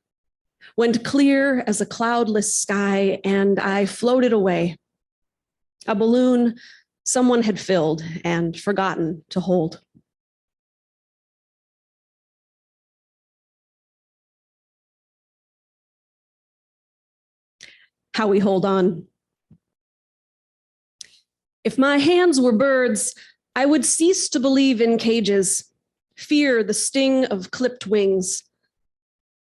C: went clear as a cloudless sky, and I floated away. A balloon someone had filled and forgotten to hold. How we hold on. If my hands were birds, I would cease to believe in cages, fear the sting of clipped wings.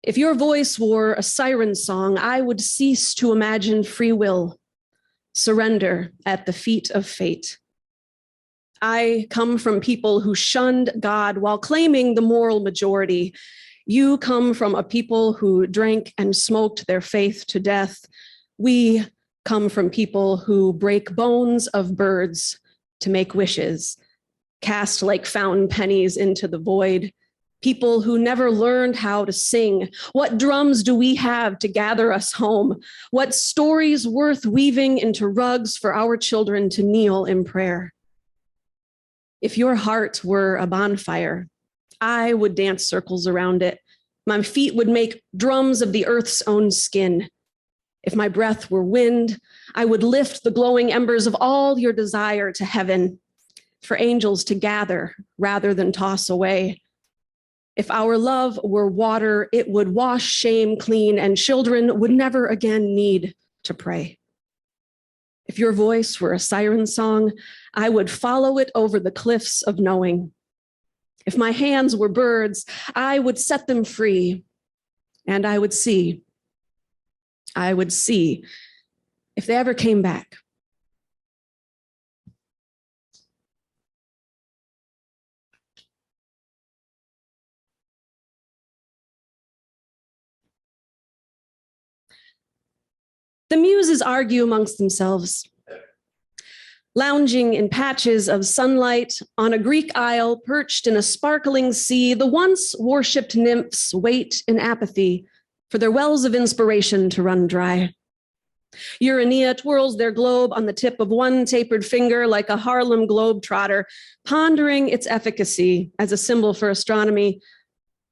C: If your voice were a siren song, I would cease to imagine free will, surrender at the feet of fate. I come from people who shunned God while claiming the moral majority. You come from a people who drank and smoked their faith to death. We come from people who break bones of birds to make wishes, cast like fountain pennies into the void. People who never learned how to sing. What drums do we have to gather us home? What stories worth weaving into rugs for our children to kneel in prayer? If your heart were a bonfire, I would dance circles around it. My feet would make drums of the earth's own skin. If my breath were wind, I would lift the glowing embers of all your desire to heaven, for angels to gather rather than toss away. If our love were water, it would wash shame clean, and children would never again need to pray. If your voice were a siren song, I would follow it over the cliffs of knowing. If my hands were birds, I would set them free, and I would see if they ever came back. The muses argue amongst themselves, lounging in patches of sunlight on a Greek isle perched in a sparkling sea. The once worshipped nymphs wait in apathy for their wells of inspiration to run dry. Urania twirls their globe on the tip of one tapered finger like a Harlem globetrotter, pondering its efficacy as a symbol for astronomy.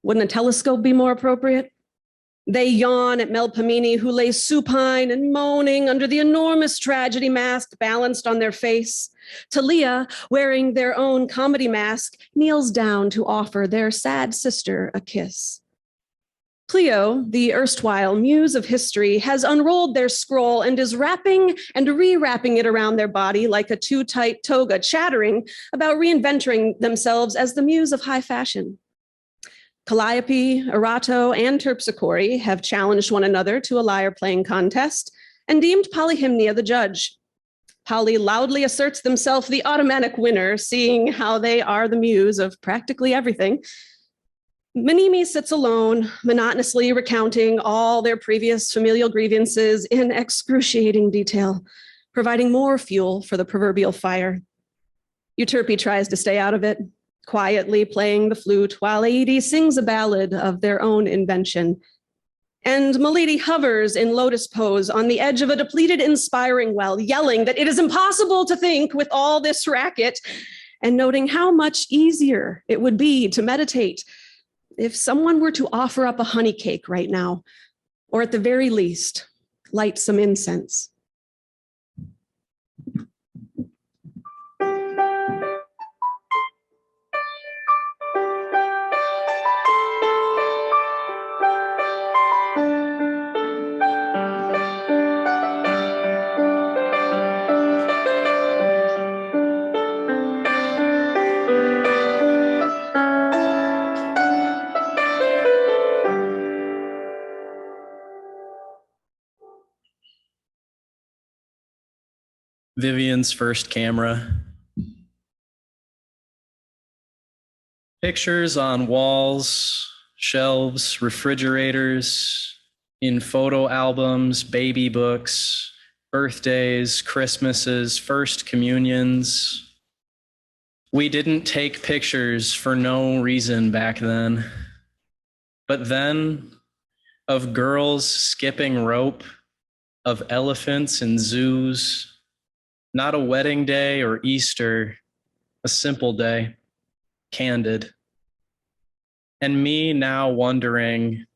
C: Wouldn't a telescope be more appropriate? They yawn at Melpomene, who lay supine and moaning under the enormous tragedy mask balanced on their face. Talia, wearing their own comedy mask, kneels down to offer their sad sister a kiss. Clio, the erstwhile muse of history, has unrolled their scroll and is wrapping and rewrapping it around their body like a too-tight toga, chattering about reinventing themselves as the muse of high fashion. Calliope, Erato, and Terpsichore have challenged one another to a lyre-playing contest and deemed Polyhymnia the judge. Polly loudly asserts themselves the automatic winner, seeing how they are the muse of practically everything. Mneme sits alone, monotonously recounting all their previous familial grievances in excruciating detail, providing more fuel for the proverbial fire. Euterpe tries to stay out of it, quietly playing the flute while Aedes sings a ballad of their own invention. And Milady hovers in lotus pose on the edge of a depleted inspiring well, yelling that it is impossible to think with all this racket, and noting how much easier it would be to meditate if someone were to offer up a honey cake right now, or at the very least, light some incense.
J: Vivian's first camera. Pictures on walls, shelves, refrigerators, in photo albums, baby books, birthdays, Christmases, first communions. We didn't take pictures for no reason back then. But then, of girls skipping rope, of elephants in zoos, not a wedding day or Easter, a simple day, candid. And me now wondering,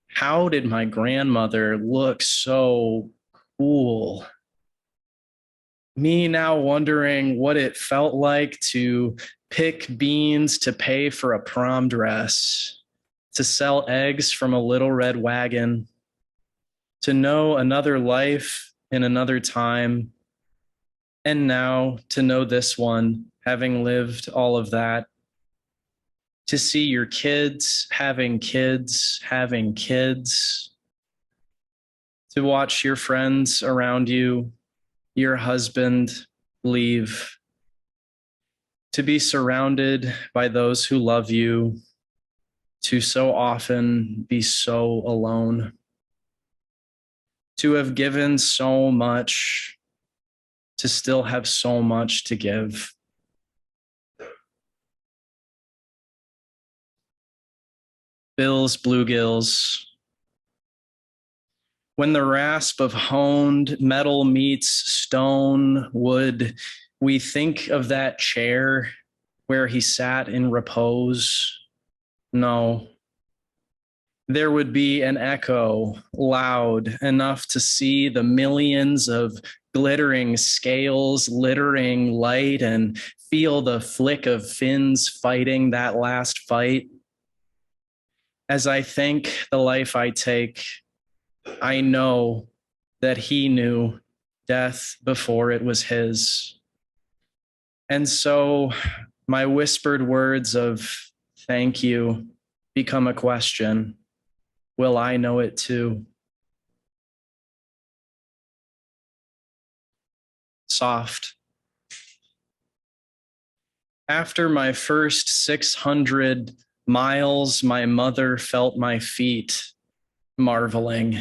J: how did my grandmother look so cool? Me now wondering what it felt like to pick beans to pay for a prom dress, to sell eggs from a little red wagon, to know another life in another time, and now to know this one, having lived all of that, to see your kids, having kids, to watch your friends around you, your husband leave, to be surrounded by those who love you, to so often be so alone, to have given so much, to still have so much to give. Bill's bluegills. When the rasp of honed metal meets stone wood, we think of that chair where he sat in repose. No. There would be an echo loud enough to see the millions of glittering scales littering light and feel the flick of fins fighting that last fight. As I think the life I take, I know that he knew death before it was his. And so my whispered words of thank you become a question. Will I know it too? Soft. After my first 600 miles, my mother felt my feet, marveling,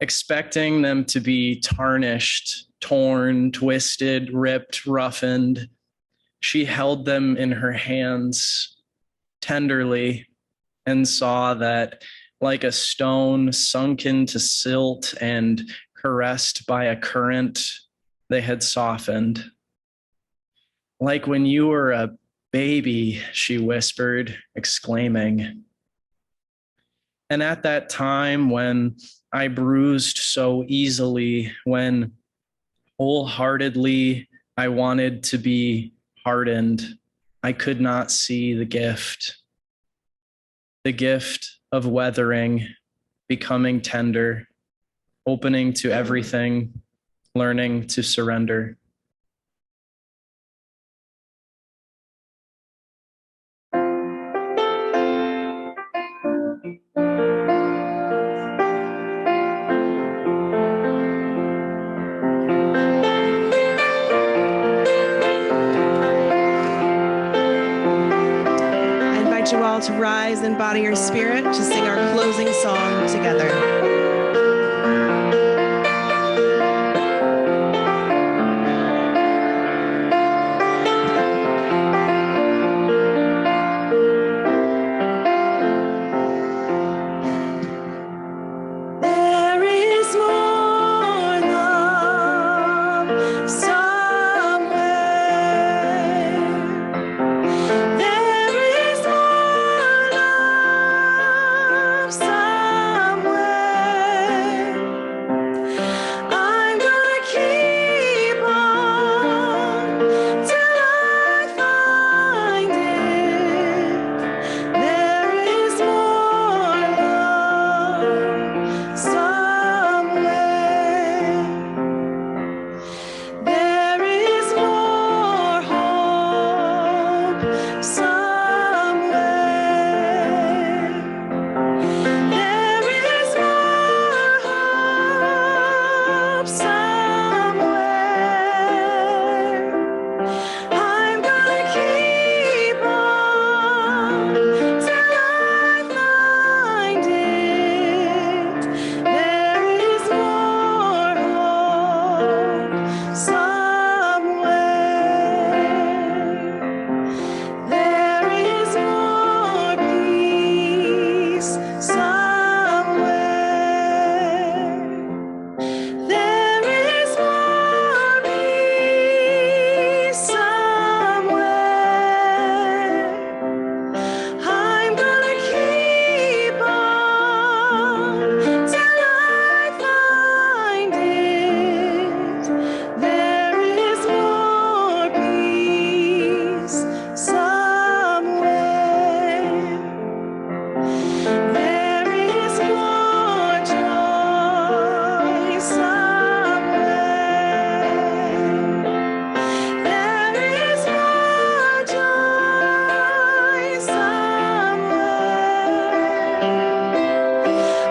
J: expecting them to be tarnished, torn, twisted, ripped, roughened. She held them in her hands tenderly and saw that, like a stone sunk into silt and caressed by a current they had softened. Like when you were a baby, she whispered, exclaiming. And at that time when I bruised so easily, when wholeheartedly I wanted to be hardened, I could not see the gift of weathering, becoming tender, opening to everything, learning to surrender.
A: I invite you all to rise and body your spirit to sing our closing song together. There is more love somewhere. There is more love somewhere. I'm gonna keep on till I find it. There is more love somewhere. There is more hope somewhere. There is more hope somewhere. I'm gonna keep on till I find it. There is more hope somewhere. There is more peace somewhere. There is more peace somewhere. I'm gonna keep on till I find it. There is more peace somewhere. There is more joy somewhere. There is more joy somewhere.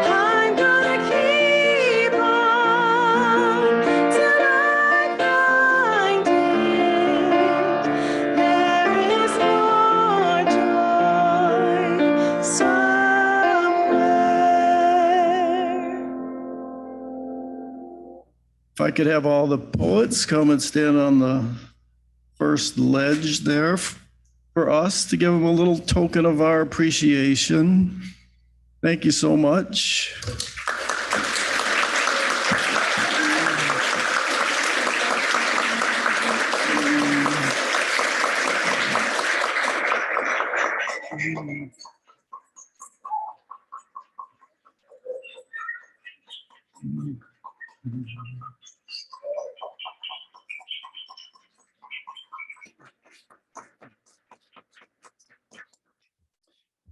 A: I'm gonna keep on till I find it. There is more joy somewhere.
B: If I could have all the poets come and stand on the first ledge there for us to give them a little token of our appreciation. Thank you so much.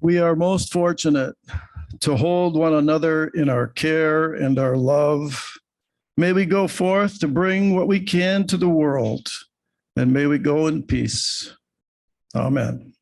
B: We are most fortunate to hold one another in our care and our love. May we go forth to bring what we can to the world, and may we go in peace. Amen.